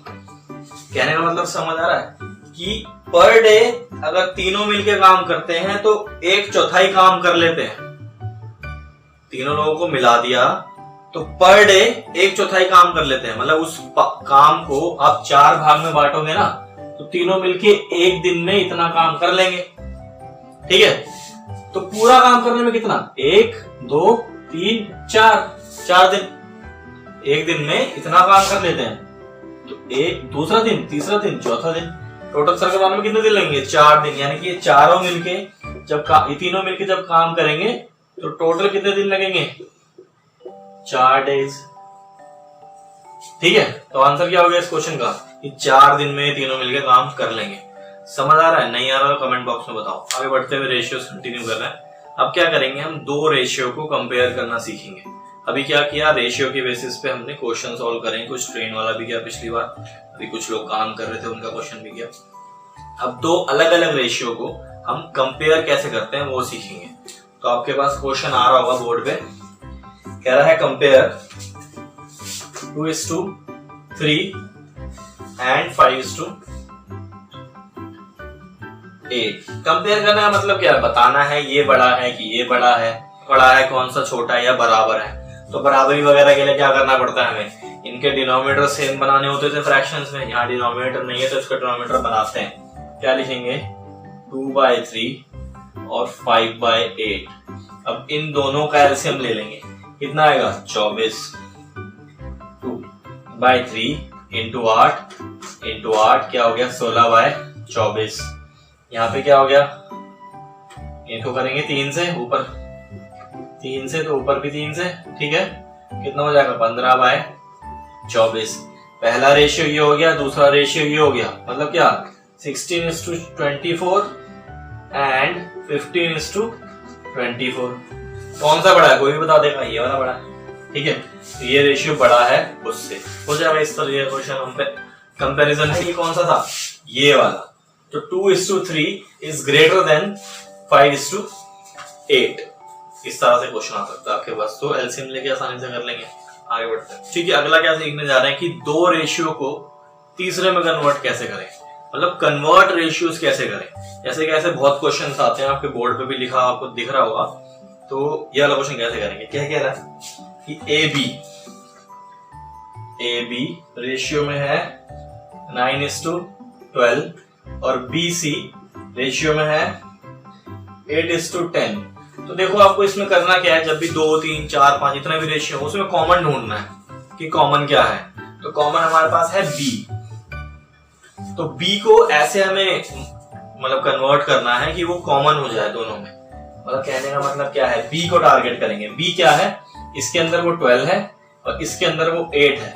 कहने का मतलब समझ आ रहा है कि पर डे अगर तीनों मिलके काम करते हैं तो 1/4 काम कर लेते हैं। तीनों लोगों को मिला दिया तो पर डे 1/4 काम कर लेते हैं। मतलब उस काम को आप 4 भाग में बांटोगे ना, तो तीनों मिलके एक दिन में इतना काम कर लेंगे, ठीक है। तो पूरा काम करने में कितना, 1 2 3 4 दिन, एक दिन में इतना काम कर लेते हैं। तो एक दूसरा दिन, तीसरा दिन, चौथा दिन, टोटल सर्कल बनाने में कितने दिन लगेंगे, 4 दिन। यानी कि ये चारों मिलके ये तीनों मिलके जब काम करेंगे तो टोटल कितने दिन लगेंगे, 4 डेज, ठीक है। तो आंसर क्या हो गया इस क्वेश्चन का, कि 4 दिन में तीनों मिलके काम कर लेंगे। समझ आ रहा है, नहीं आ रहा तो कमेंट बॉक्स में बताओ। आगे बढ़ते हुए रेशियोज कंटिन्यू कर रहे हैं। अब क्या करेंगे, हम 2 रेशियो को कंपेयर करना सीखेंगे। अभी क्या किया, रेशियो के बेसिस पे हमने क्वेश्चन सॉल्व करेंगे, कुछ ट्रेन वाला भी किया पिछली बार, अभी कुछ लोग काम कर रहे थे उनका क्वेश्चन भी किया। अब 2 अलग अलग रेशियो को हम कंपेयर कैसे करते हैं वो सीखेंगे। तो आपके पास क्वेश्चन आ रहा होगा बोर्ड पे, कह रहा है कंपेयर 2:3 एंड 5:8। कंपेयर करने का मतलब क्या है, बताना है ये बड़ा है कि ये बड़ा है कौन सा छोटा है या बराबर है। तो बराबरी वगैरह के लिए क्या करना पड़ता है हमें, इनके डिनोमिनेटर सेम बनाने होते थे फ्रैक्शंस में। यहाँ डिनोमिनेटर नहीं है तो इसका डिनोमिनेटर बनाते हैं। क्या लिखेंगे, 2/3 और 5/8। अब इन दोनों का एलसीएम ले लेंगे, कितना आएगा 24। 2/3 इंटू 8 क्या हो गया 16/24। यहाँ पे क्या हो गया, इनको करेंगे 3 से, ऊपर 3 से तो ऊपर भी 3 से, ठीक है। कितना हो जाएगा 15/24। पहला रेशियो ये हो गया, दूसरा रेशियो ये हो गया। मतलब क्या 16:24 एंड 15:24। कौन सा बड़ा है, कोई भी बता देगा, ये वाला बड़ा है, ठीक है। तो ये रेशियो बड़ा है उससे, हो जाएगा इस तरह ये क्वेश्चन हम पे कंपैरिजन है। ये कौन सा था, ये वाला। तो 2:3 इज ग्रेटर देन 5:8। इस तरह से क्वेश्चन आ सकता है आपके पास। तो एलसीएम लेके आसानी से कर लेंगे। आगे बढ़ते हैं, ठीक है। अगला क्या सीखने जा रहे हैं कि 2 रेशियो को तीसरे में कन्वर्ट कैसे करें, मतलब कन्वर्ट रेशियोज कैसे करें। जैसे कि ऐसे बहुत क्वेश्चंस आते हैं, आपके बोर्ड पे भी लिखा आपको दिख रहा होगा। तो ये वाला क्वेश्चन कैसे करेंगे, क्या कह रहा है कि ए बी रेशियो में है 9:12 और BC रेशियो में है 8:10। तो देखो आपको इसमें करना क्या है, जब भी 2, 3, 4, 5 इतना भी रेशियो हो उसमें कॉमन ढूंढना है कि कॉमन क्या है। तो कॉमन हमारे पास है B। तो B को ऐसे हमें मतलब कन्वर्ट करना है कि वो कॉमन हो जाए दोनों में। मतलब कहने का मतलब क्या है, B को टारगेट करेंगे। B क्या है, इसके अंदर वो 12 है और इसके अंदर वो 8 है।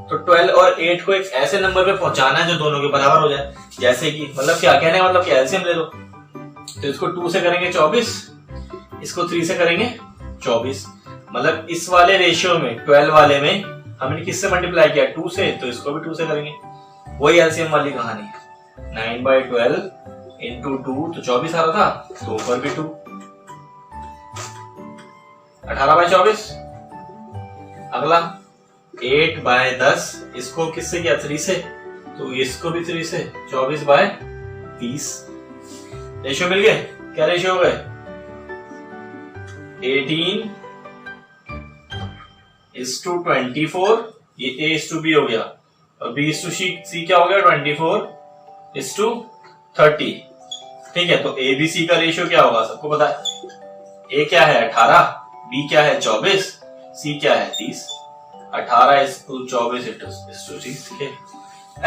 तो 12 और 8 को एक ऐसे नंबर पे पहुंचाना है जो दोनों के बराबर हो जाए। जैसे कि मतलब क्या कहने का मतलब क्या, एलसीएम ले लो। तो इसको 2 से करेंगे 24, इसको 3 से करेंगे 24। मतलब इस वाले रेशियो में 12 वाले में हमने किससे मल्टीप्लाई किया, 2 से, तो इसको भी 2 से करेंगे। वही एलसीएम वाली कहानी है। 9/12 इंटू 2 तो 24 आ रहा था, तो ऊपर भी 2, 18/24। अगला 8/10, इसको किससे किया, 3 से, तो इसको भी 3 से, 24/30। रेशियो मिल गए। क्या रेशियो हो गए, 18:24, ये A:B हो गया और B:C क्या हो गया, 24:30। ठीक है, तो ABC का रेशियो क्या होगा सबको पता है। A क्या है 18, B क्या है 24, C क्या है 30। 18:24:30। ठीक है,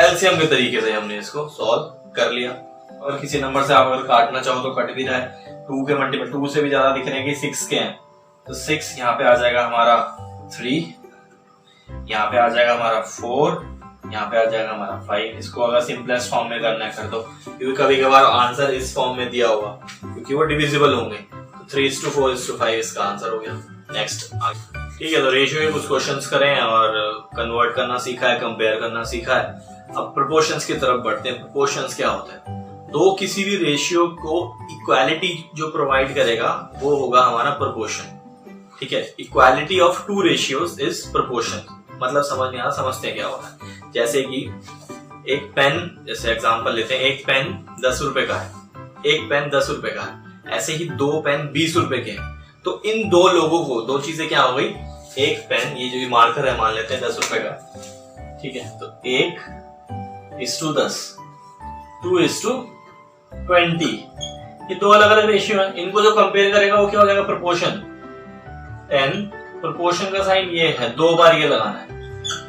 एलसीएम के तरीके से हमने इसको सॉल्व कर लिया। और किसी नंबर से आप अगर काटना चाहो तो कट भी जाए। 2 के मल्टीपल 2 से भी ज्यादा दिख रहे हैं कि 6 के हैं, तो 6 यहाँ पे आ जाएगा हमारा 3, यहाँ पे आ जाएगा हमारा 4, यहाँ पे आ जाएगा हमारा 5। इसको अगर सिंपलेस्ट फॉर्म में करना है कर दो, क्योंकि कभी कभार आंसर इस फॉर्म में दिया होगा क्योंकि वो डिविजिबल होंगे। तो 3:4:5 इसका आंसर हो गया। नेक्स्ट, ठीक है, तो रेशियो के कुछ क्वेश्चंस करें और कन्वर्ट करना सीखा है, कंपेयर करना सीखा है। अब प्रोपोर्शंस की तरफ बढ़ते हैं। प्रोपोर्शंस क्या होता है, दो किसी भी रेशियो को इक्वालिटी जो प्रोवाइड करेगा वो होगा हमारा प्रोपोर्शन। ठीक है, equality of 2 ratios is proportion. मतलब समझ में आया, समझते हैं क्या होता है। जैसे कि एक पेन, जैसे एग्जांपल लेते हैं, एक पेन 10 रुपए का है, एक पेन 10 रुपए का है। ऐसे ही 2 पेन 20 रुपए के हैं। तो इन दो लोगों को, दो चीजें क्या हो गई, एक पेन, ये जो मार्कर है मान लेते हैं 10 रुपए का, ठीक है, तो 1:10, 2:20। ये दो अलग अलग रेशियो है। इनको जो कंपेयर करेगा वो क्या हो जाएगा, प्रोपोर्शन। 10 प्रोपोर्शन का साइन ये है, 2 बार ये लगाना है,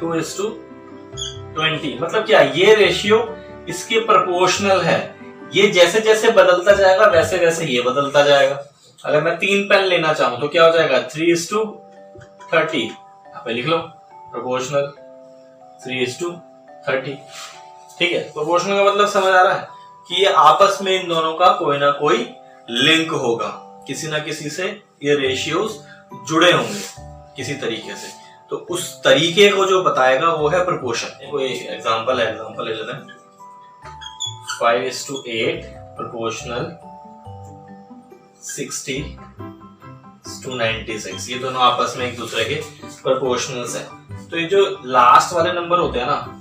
2:20। मतलब क्या, ये रेशियो इसके प्रोपोर्शनल है। ये जैसे जैसे बदलता जाएगा वैसे वैसे ये बदलता जाएगा। अगर मैं 3 पेन लेना चाहूं तो क्या हो जाएगा, 3:30। यहाँ पे लिख लो प्रोपोर्शनल 3:30। ठीक है, प्रोपोर्शनल का मतलब समझ आ रहा है कि ये आपस में इन दोनों का कोई ना कोई लिंक होगा, किसी ना किसी से ये रेशियोज जुड़े होंगे किसी तरीके से। तो उस तरीके को जो बताएगा वो है प्रोपोर्शन। कोई एग्जांपल है, एग्जांपल ले लेते हैं। 5:8 प्रोपोर्शनल 60:96। ये दोनों आपस में एक दूसरे के प्रोपोर्शनल्स हैं। तो ये जो लास्ट वाले नंबर होते हैं ना,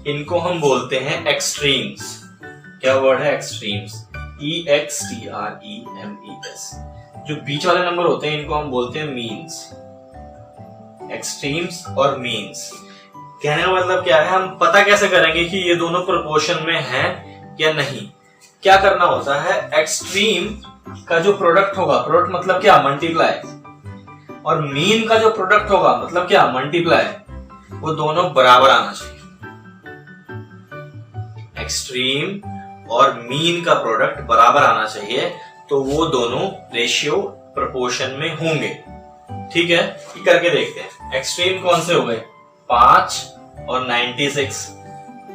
इनको हम बोलते हैं एक्सट्रीम्स। क्या वर्ड है, एक्सट्रीम्स, EXTREMES। जो बीच वाले नंबर होते हैं इनको हम बोलते हैं मीन्स। एक्सट्रीम्स और मीन्स, कहने का मतलब क्या है, हम पता कैसे करेंगे कि ये दोनों प्रोपोर्शन में हैं या नहीं। क्या करना होता है, एक्सट्रीम का जो प्रोडक्ट होगा, प्रोडक्ट मतलब क्या, मल्टीप्लाई, और मीन का जो प्रोडक्ट होगा मतलब क्या, मल्टीप्लाई, वो दोनों बराबर आना चाहिए। एक्सट्रीम और मीन का प्रोडक्ट बराबर आना चाहिए, तो वो दोनों रेशियो प्रोपोर्शन में होंगे। ठीक है, ये करके देखते हैं। एक्सट्रीम कौन से हो गए, 5 और 96।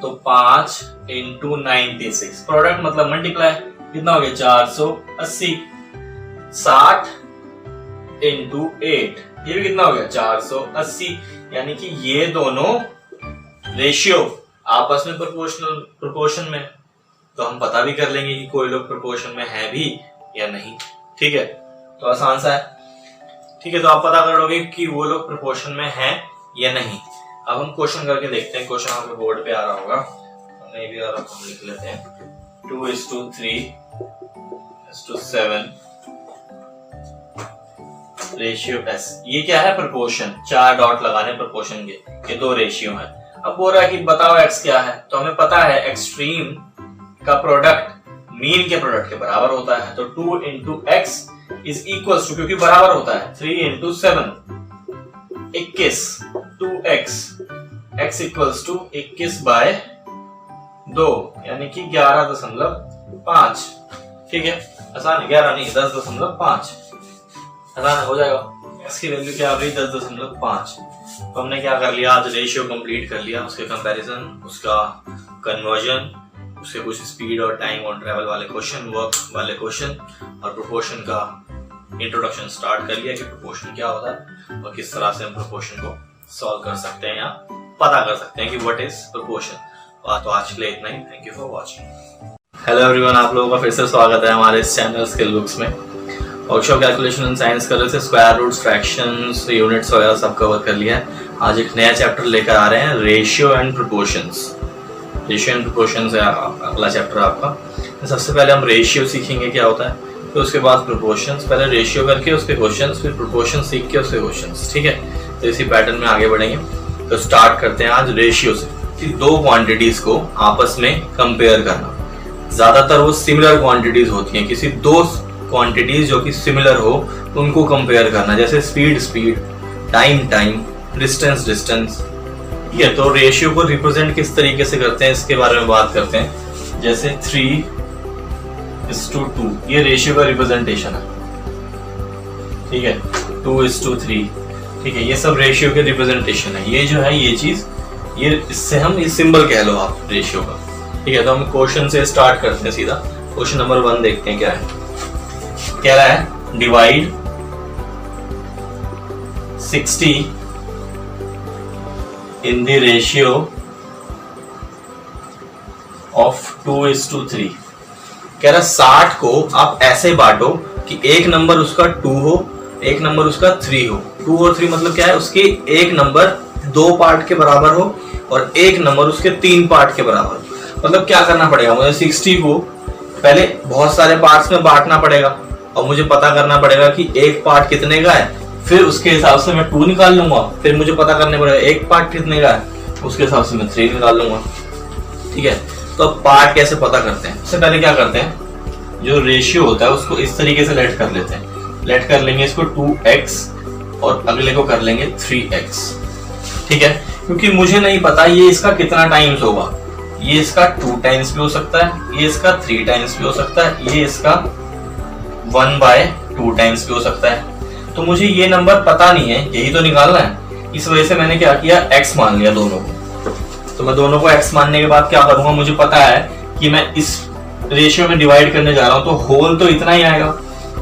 तो 5 इंटू 96, प्रोडक्ट मतलब मल्टीप्लाई, कितना हो गया, 480। 60 इंटू 8, ये भी कितना हो गया, 480। यानी कि ये दोनों रेशियो आपस में प्रोपोर्शन में। तो हम पता भी कर लेंगे कि कोई लोग प्रोपोर्शन में है भी या नहीं। ठीक है, तो आसान सा है। ठीक है, तो आप पता कर लोगे कि वो लोग प्रोपोर्शन में हैं या नहीं। अब हम क्वेश्चन करके देखते हैं। क्वेश्चन आपके बोर्ड पे आ रहा होगा, नहीं भी आ रहा तो हम लिख लेते हैं। 2:3:7 रेशियो S। ये क्या है, प्रोपोर्शन। 4 डॉट लगाने प्रोपोर्शन के, ये 2 रेशियो है। अब बोल रहा है कि बताओ x क्या है, तो हमें पता है एक्सट्रीम का प्रोडक्ट मीन के प्रोडक्ट के बराबर होता है, तो 2 into x is equal to, क्योंकि बराबर होता है 3 into 7 21, 2x x equals to 21 by 2 यानी कि 11.5। ठीक है, आसान है, 11 नहीं 10.5 आसान हो जाएगा। x की वैल्यू क्या आ गई 10.5। तो हमने क्या कर लिया, आज रेशियो कंप्लीट कर लिया, उसके कंपैरिजन, उसका कन्वर्जन, उसके कुछ स्पीड और टाइम और ट्रैवल वाले क्वेश्चन, वर्क वाले क्वेश्चन और प्रोपोर्शन का इंट्रोडक्शन स्टार्ट कर लिया कि प्रोपोर्शन क्या होता है और किस तरह से हम प्रोपोर्शन को सॉल्व कर सकते हैं या पता कर सकते हैं कि व्हाट इज प्रोपोर्शन। तो आज के लिए इतना ही। Thank you for watching. Hello everyone, आप लोगों का फिर से स्वागत है हमारे इस चैनल स्किल बुक्स में। वर्कशॉप कैलकुलेशन एंड साइंस कर रहे थे, स्क्वायर रूट्स, फ्रैक्शंस, यूनिट्स वगैरह सब कवर कर लिया है। आज एक नया चैप्टर लेकर आ रहे हैं, ratio and proportions. Ratio and proportions है अगला चैप्टर आपका। सबसे पहले हम रेशियो सीखेंगे क्या होता है, फिर उसके बाद प्रोपोर्शंस, पहले रेशियो करके उसके क्वेश्चंस, फिर प्रोपोर्शन सीख के उसके क्वेश्चंस। ठीक है, तो इसी पैटर्न में आगे बढ़ेंगे। तो स्टार्ट करते हैं आज रेशियो से कि दो क्वांटिटीज को आपस में कंपेयर करना। ज्यादातर वो सिमिलर क्वांटिटीज होती हैं, किसी दो क्वांटिटीज जो कि सिमिलर हो उनको कंपेयर करना, जैसे speed speed, time time, distance distance. ठीक है, तो रेशियो को रिप्रेजेंट किस तरीके से करते हैं इसके बारे में बात करते हैं। जैसे 3:2 ये रेशियो का रिप्रेजेंटेशन है। ठीक है, 2:3। ठीक है, ये सब रेशियो के रिप्रेजेंटेशन है। ये जो है ये चीज, ये इससे हम ये सिंबल कह लो आप रेशियो का। ठीक है, तो हम क्वेश्चन से स्टार्ट करते हैं सीधा। क्वेश्चन नंबर 1 देखते हैं क्या है। कह रहा है divide 60 in the ratio of 2:3। कह रहा 60 को आप ऐसे बांटो कि एक नंबर उसका 2 हो, एक नंबर उसका 3 हो। 2 और 3 मतलब क्या है, उसके एक नंबर 2 पार्ट के बराबर हो और एक नंबर उसके 3 पार्ट के बराबर। मतलब क्या करना पड़ेगा, मुझे 60 को पहले बहुत सारे पार्ट्स में बांटना पड़ेगा और मुझे पता करना पड़ेगा कि एक पार्ट कितने का है, फिर उसके हिसाब से मैं 2 निकाल लूंगा। फिर मुझे पता करने पड़ेगा एक पार्ट कितने का है, उसके हिसाब से मैं 3 निकाल लूंगा। ठीक है, तो अब पार्ट कैसे पता करते हैं। सबसे पहले क्या करते हैं, जो रेशियो होता है उसको इस तरीके से लेट कर लेते हैं। लेट कर लेंगे इसको 2x और अगले को कर लेंगे 3x। ठीक है, क्योंकि मुझे नहीं पता ये इसका कितना टाइम्स होगा। ये इसका 2 टाइम्स भी हो सकता है, ये इसका 3 टाइम्स भी हो सकता है, ये इसका 1/2 टाइम्स भी हो सकता है। तो मुझे ये नंबर पता नहीं है, यही तो निकालना है। इस वजह से मैंने क्या किया, x मान लिया दोनों को। तो मैं दोनों को x मानने के बाद क्या करूंगा, मुझे पता है कि मैं इस रेशियो में डिवाइड करने जा रहा हूं, तो होल तो इतना ही आएगा।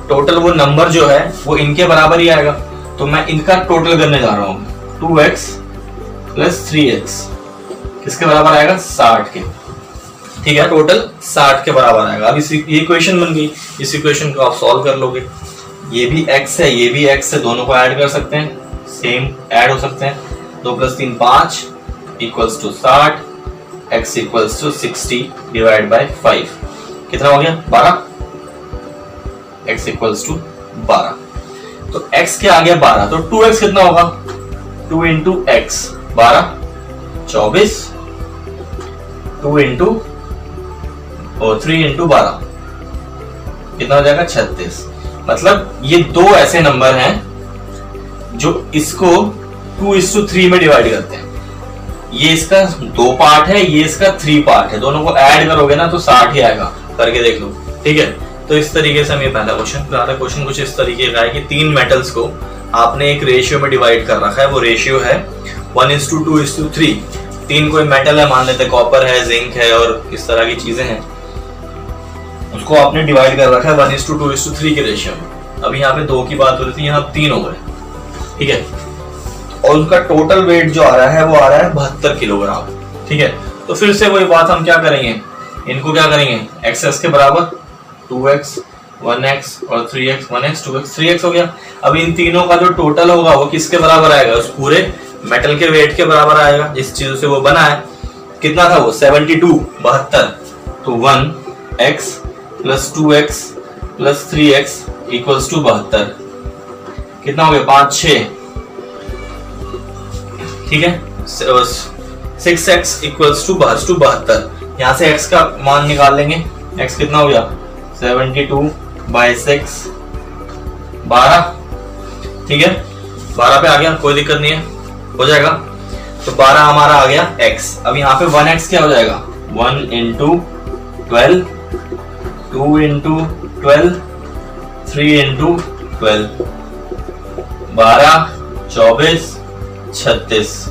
टोटल वो नंबर जो है वो इनके बराबर ही आएगा। तो मैं इनका टोटल करने जा रहा हूं, 2x प्लस 3x किसके बराबर आएगा, 60 के। ठीक है, टोटल 60 के बराबर आएगा। अब ये इक्वेशन बन गई। इस इक्वेशन को आप सॉल्व कर लोगे। ये भी x है, ये भी x है, दोनों को ऐड कर सकते हैं, सेम ऐड हो सकते हैं। 2 + 3 5 equals to 60, x equals to 60 divide by 5 कितना हो गया, 12। x equals to 12। तो x के आ गया 12, तो 2x कितना होगा, 2 इंटू x 12 24, 2 इंटू और 3 इंटू 12 कितना हो जाएगा, 36। मतलब ये दो ऐसे नंबर हैं जो इसको 2:3 में डिवाइड करते हैं। ये इसका 2 पार्ट है, ये इसका 3 पार्ट है, दोनों को ऐड करोगे ना तो 60 ही आएगा। करके देख लो। ठीक है, तो इस तरीके से हम ये पहला क्वेश्चन कुछ इस तरीके का है कि 3 मेटल्स को आपने एक रेशियो में डिवाइड कर रखा है। वो रेशियो है 1:2:3। 3 कोई मेटल है, मान लेते कॉपर है, जिंक है और इस तरह की चीजें हैं, उसको आपने डिवाइड कर रखा है 1:2:3 के रेशियो में। अब यहाँ पे 2 की बात हो रही थी, यहाँ 3 हो गए। ठीक है, और उनका टोटल वेट जो आ रहा है वो आ रहा है 72 किलोग्राम। ठीक है, तो फिर से वही बात हम क्या करेंगे, इनको क्या करेंगे, एक्स के बराबर 2x 1x और 3x 1x 2x 3x हो गया। अब इन तीनों का जो टोटल होगा वो किसके बराबर आएगा, उस पूरे मेटल के वेट के बराबर आएगा जिस चीज से वो बना है। कितना था वो, 72 72। तो 1x plus 2x plus 3x equals to 72 कितना हो गया, 5 6। ठीक है, 6x इक्वल्स टू 72। यहाँ से x का मान निकाल लेंगे। x कितना हो गया 72/6 12, ठीक है 12 पे आ गया, कोई दिक्कत नहीं है, हो जाएगा। तो 12 हमारा आ गया x। अब यहाँ पे 1x क्या हो जाएगा 1 × 12, 2 × 12, 3 × 12, 12, 24, 36।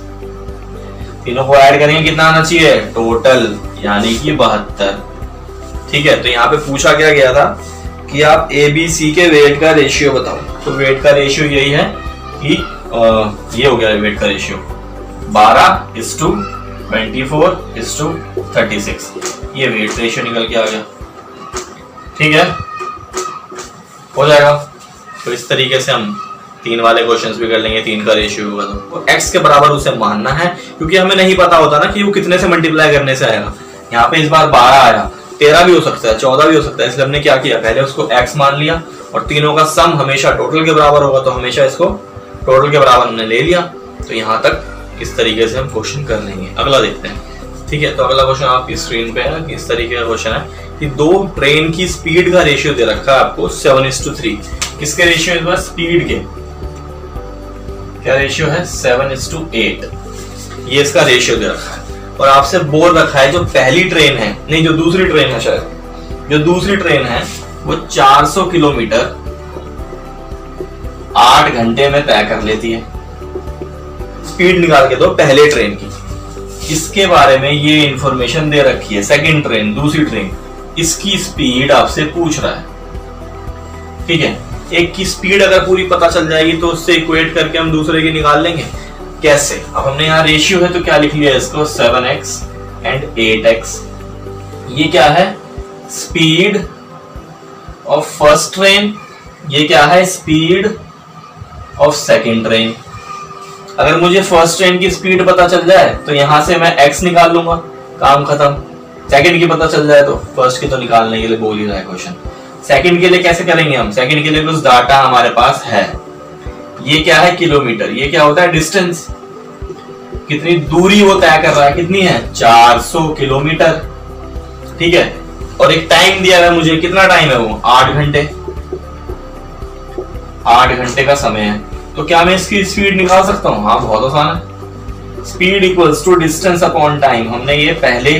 तीनों को ऐड करेंगे कितना आना चाहिए टोटल, यानी कि 72। ठीक है, तो यहाँ पे पूछा क्या गया था कि आप ABC के वेट का रेशियो बताओ। तो वेट का रेशियो यही है कि ये हो गया वेट का रेशियो 12:24:36, ये वेट रेशियो निकल के आ गया। ठीक है, हो जाएगा। तो इस तरीके से हम 3 वाले क्वेश्चंस भी कर लेंगे। 3 का रेशियो होगा तो x के बराबर उसे मानना है, क्योंकि हमें नहीं पता होता ना कि वो कितने से मल्टीप्लाई करने से आएगा। यहाँ पे इस बार 12 आया, 13 भी हो सकता है, 14 भी हो सकता है, इसलिए हमने क्या किया पहले उसको x मान लिया, और तीनों का सम हमेशा टोटल के बराबर होगा, तो हमेशा इसको टोटल के बराबर हमने ले लिया। तो यहाँ तक इस तरीके से हम क्वेश्चन कर लेंगे। अगला देखते हैं। ठीक है, तो अगला क्वेश्चन आपकी स्क्रीन पे है। इस तरीके का क्वेश्चन है कि 2 ट्रेन की स्पीड का रेशियो दे रखा है आपको 7:3। किसके रेशियो इस बार स्पीड के, क्या रेशियो है 7:8, ये इसका रेशियो दे रखा है। और आपसे बोल रखा है जो पहली ट्रेन है, नहीं जो दूसरी ट्रेन है, शायद जो दूसरी ट्रेन है वो 400 किलोमीटर 8 घंटे में तय कर लेती है। स्पीड निकाल के दो पहले ट्रेन की। इसके बारे में ये इंफॉर्मेशन दे रखी है सेकंड ट्रेन, दूसरी ट्रेन, इसकी स्पीड आपसे पूछ रहा है। ठीक है, एक की स्पीड अगर पूरी पता चल जाएगी तो उससे इक्वेट करके हम दूसरे की निकाल लेंगे। कैसे, अब हमने यहाँ रेशियो है तो क्या लिख लिया इसको 7x एंड 8x। ये क्या है स्पीड ऑफ फर्स्ट ट्रेन, ये क्या है स्पीड ऑफ सेकंड ट्रेन। अगर मुझे फर्स्ट ट्रेन की स्पीड पता चल जाए तो यहां से मैं x निकाल लूंगा, काम खत्म। सेकंड की पता चल जाए तो फर्स्ट की तो निकालने के लिए बोल ही रहा है क्वेश्चन। सेकंड के लिए कैसे करेंगे हम, सेकंड के लिए कुछ डाटा हमारे पास है। ये क्या है किलोमीटर, ये क्या होता है डिस्टेंस, कितनी दूरी वो तय कर रहा है, कितनी है 400 किलोमीटर। ठीक है, और एक टाइम दिया है मुझे, कितना टाइम है वो 8 घंटे, 8 घंटे का समय है। तो क्या मैं इसकी स्पीड निकाल सकता हूँ, हाँ बहुत आसान है। Speed equals to distance upon time. हमने ये पहले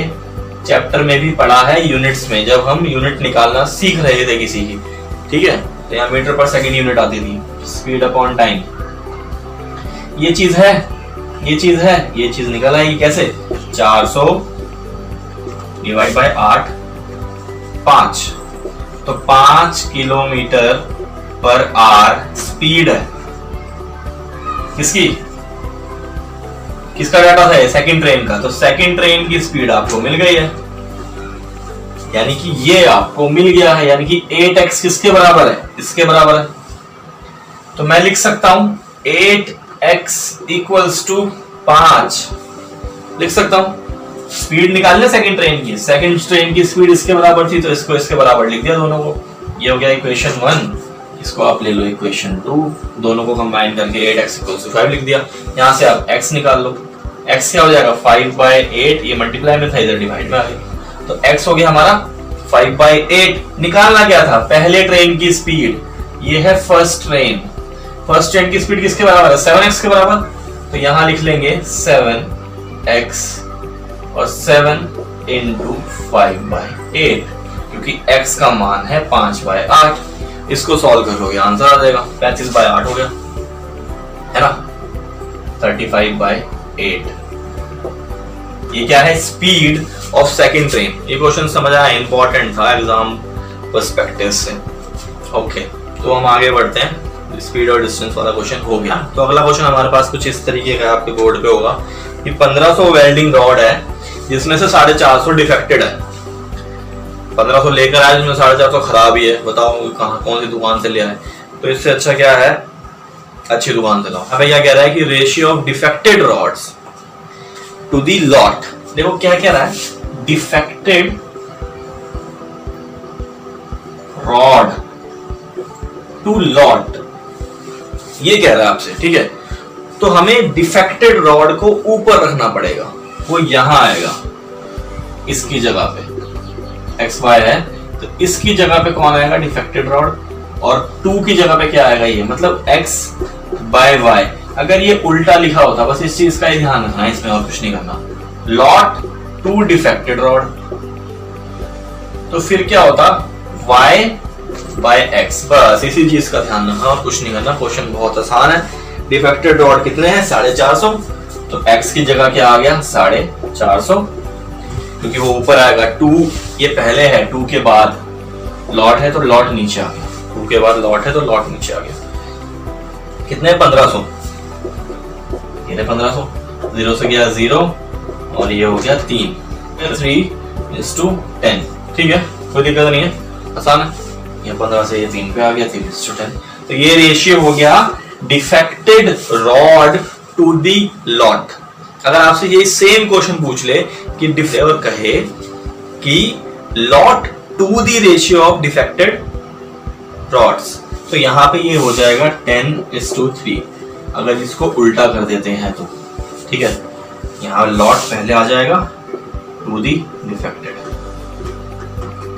चैप्टर में भी पढ़ा है यूनिट्स में, जब हम यूनिट निकालना सीख रहे थे किसी की। ठीक है, तो यहाँ मीटर पर सेकंड यूनिट आती थी, स्पीड अपॉन टाइम। ये चीज है, ये चीज है, ये चीज निकल आएगी कैसे 400 डिवाइड बाय 8 5, तो 5 किलोमीटर पर आवर स्पीड है किसकी, किसका डाटा है सेकंड ट्रेन का। तो सेकंड ट्रेन की स्पीड आपको मिल गई है, यानी कि ये आपको मिल गया है, यानी कि 8x किसके बराबर है, इसके बराबर है। तो मैं लिख सकता हूं 8x इक्वल्स टू 5 लिख सकता हूं। स्पीड निकालने सेकंड ट्रेन की, सेकंड ट्रेन की स्पीड इसके बराबर थी तो इसको इसके बराबर लिख दिया दोनों को। ये हो गया इक्वेशन 1, इसको आप ले लो इक्वेशन 2, दोनों को कंबाइन करके 8x इक्वल्स टू 5 लिख दिया। यहां से आप x निकाल लो, x क्या हो जाएगा 5/8, ये मल्टीप्लाई में था इधर डिवाइड में आ गया, तो x हो गया हमारा 5/8। निकालना क्या था पहले ट्रेन की स्पीड, ये है फर्स्ट ट्रेन, फर्स्ट ट्रेन की स्पीड किसके बराबर है 7x के बराबर। तो यहां लिख लेंगे 7x और 7 × 5/8, क्योंकि x का मान है 5/8। इसको सॉल्व कर लोगे आंसर आ जाएगा 35/8 हो गया, है ना 35/8। ये क्या है स्पीड ऑफ सेकंड ट्रेन। ये क्वेश्चन समझ आया, इंपॉर्टेंट था एग्जाम पर्सपेक्टिव से। ओके, तो हम आगे बढ़ते हैं। स्पीड और डिस्टेंस वाला क्वेश्चन हो गया। तो अगला क्वेश्चन हमारे पास कुछ इस तरीके का आपके बोर्ड पे होगा कि 1500 वेल्डिंग रॉड है जिसमें से 450 डिफेक्टेड है। 1500 लेकर आए जिसमें 450 खराब ही है। बताओ कहाँ कौन सी दुकान से ले आए, तो इससे अच्छा क्या है अच्छी दुकान से लाओ। अब क्या कह रहा है कि ratio of defected rods to the lot. देखो क्या कह रहा है डिफेक्टेड रॉड टू लॉट, ये कह रहा है आपसे। ठीक है, तो हमें डिफेक्टेड रॉड को ऊपर रखना पड़ेगा। वो यहां आएगा, इसकी जगह पे एक्स वाई है तो इसकी जगह पे कौन आएगा, डिफेक्टेड रॉड, और 2 की जगह पे क्या आएगा, ये मतलब x बाय y। अगर ये उल्टा लिखा होता, बस इस चीज का ही ध्यान रखना है, इसमें और कुछ नहीं करना, लॉट 2 डिफेक्टेड रॉड, तो फिर क्या होता, y बाय x, बस इसी चीज का ध्यान रखना और कुछ नहीं करना। क्वेश्चन बहुत आसान है। डिफेक्टेड रॉड कितने हैं, 450, तो x की जगह क्या आ गया, 450, क्योंकि वो ऊपर आएगा 2, ये पहले है, 2 के बाद लॉट है तो लॉट नीचे आ गया, 2 के बाद लॉट है तो लॉट नीचे आ गया। कितने, 1500, ये 1500, 0 से गया 0 और ये हो गया 3, 3:10, ठीक है, कोई दिक्कत नहीं है, आसान है। ये 15 से ये 3 पे आ गया, 3:10, तो ये रेशियो हो गया defected rod to the lot. अगर आपसे ये सेम क्वेश्चन पूछ ले कि और कहे कि lot to the ratio of defected rods, तो यहां पे ये हो जाएगा 10:3। अगर इसको उल्टा कर देते हैं तो ठीक है, यहां लॉट पहले आ जाएगा टू दी डिफेक्टेड,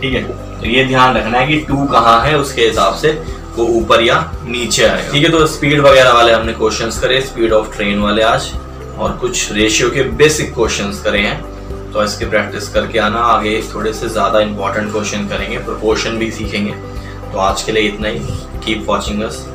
ठीक है। तो ये ध्यान रखना है कि 2 कहां है, उसके हिसाब से वो ऊपर या नीचे आएगा, ठीक है। तो स्पीड वगैरह वाले हमने क्वेश्चंस करे, स्पीड ऑफ ट्रेन वाले आज, और कुछ रेशियो के बेसिक क्वेश्चंस करे हैं, तो इसकी प्रैक्टिस करके आना। आगे थोड़े से ज्यादा इंपॉर्टेंट क्वेश्चन करेंगे, प्रोपोर्शन भी सीखेंगे। तो आज के लिए इतना ही, कीप वॉचिंग अस।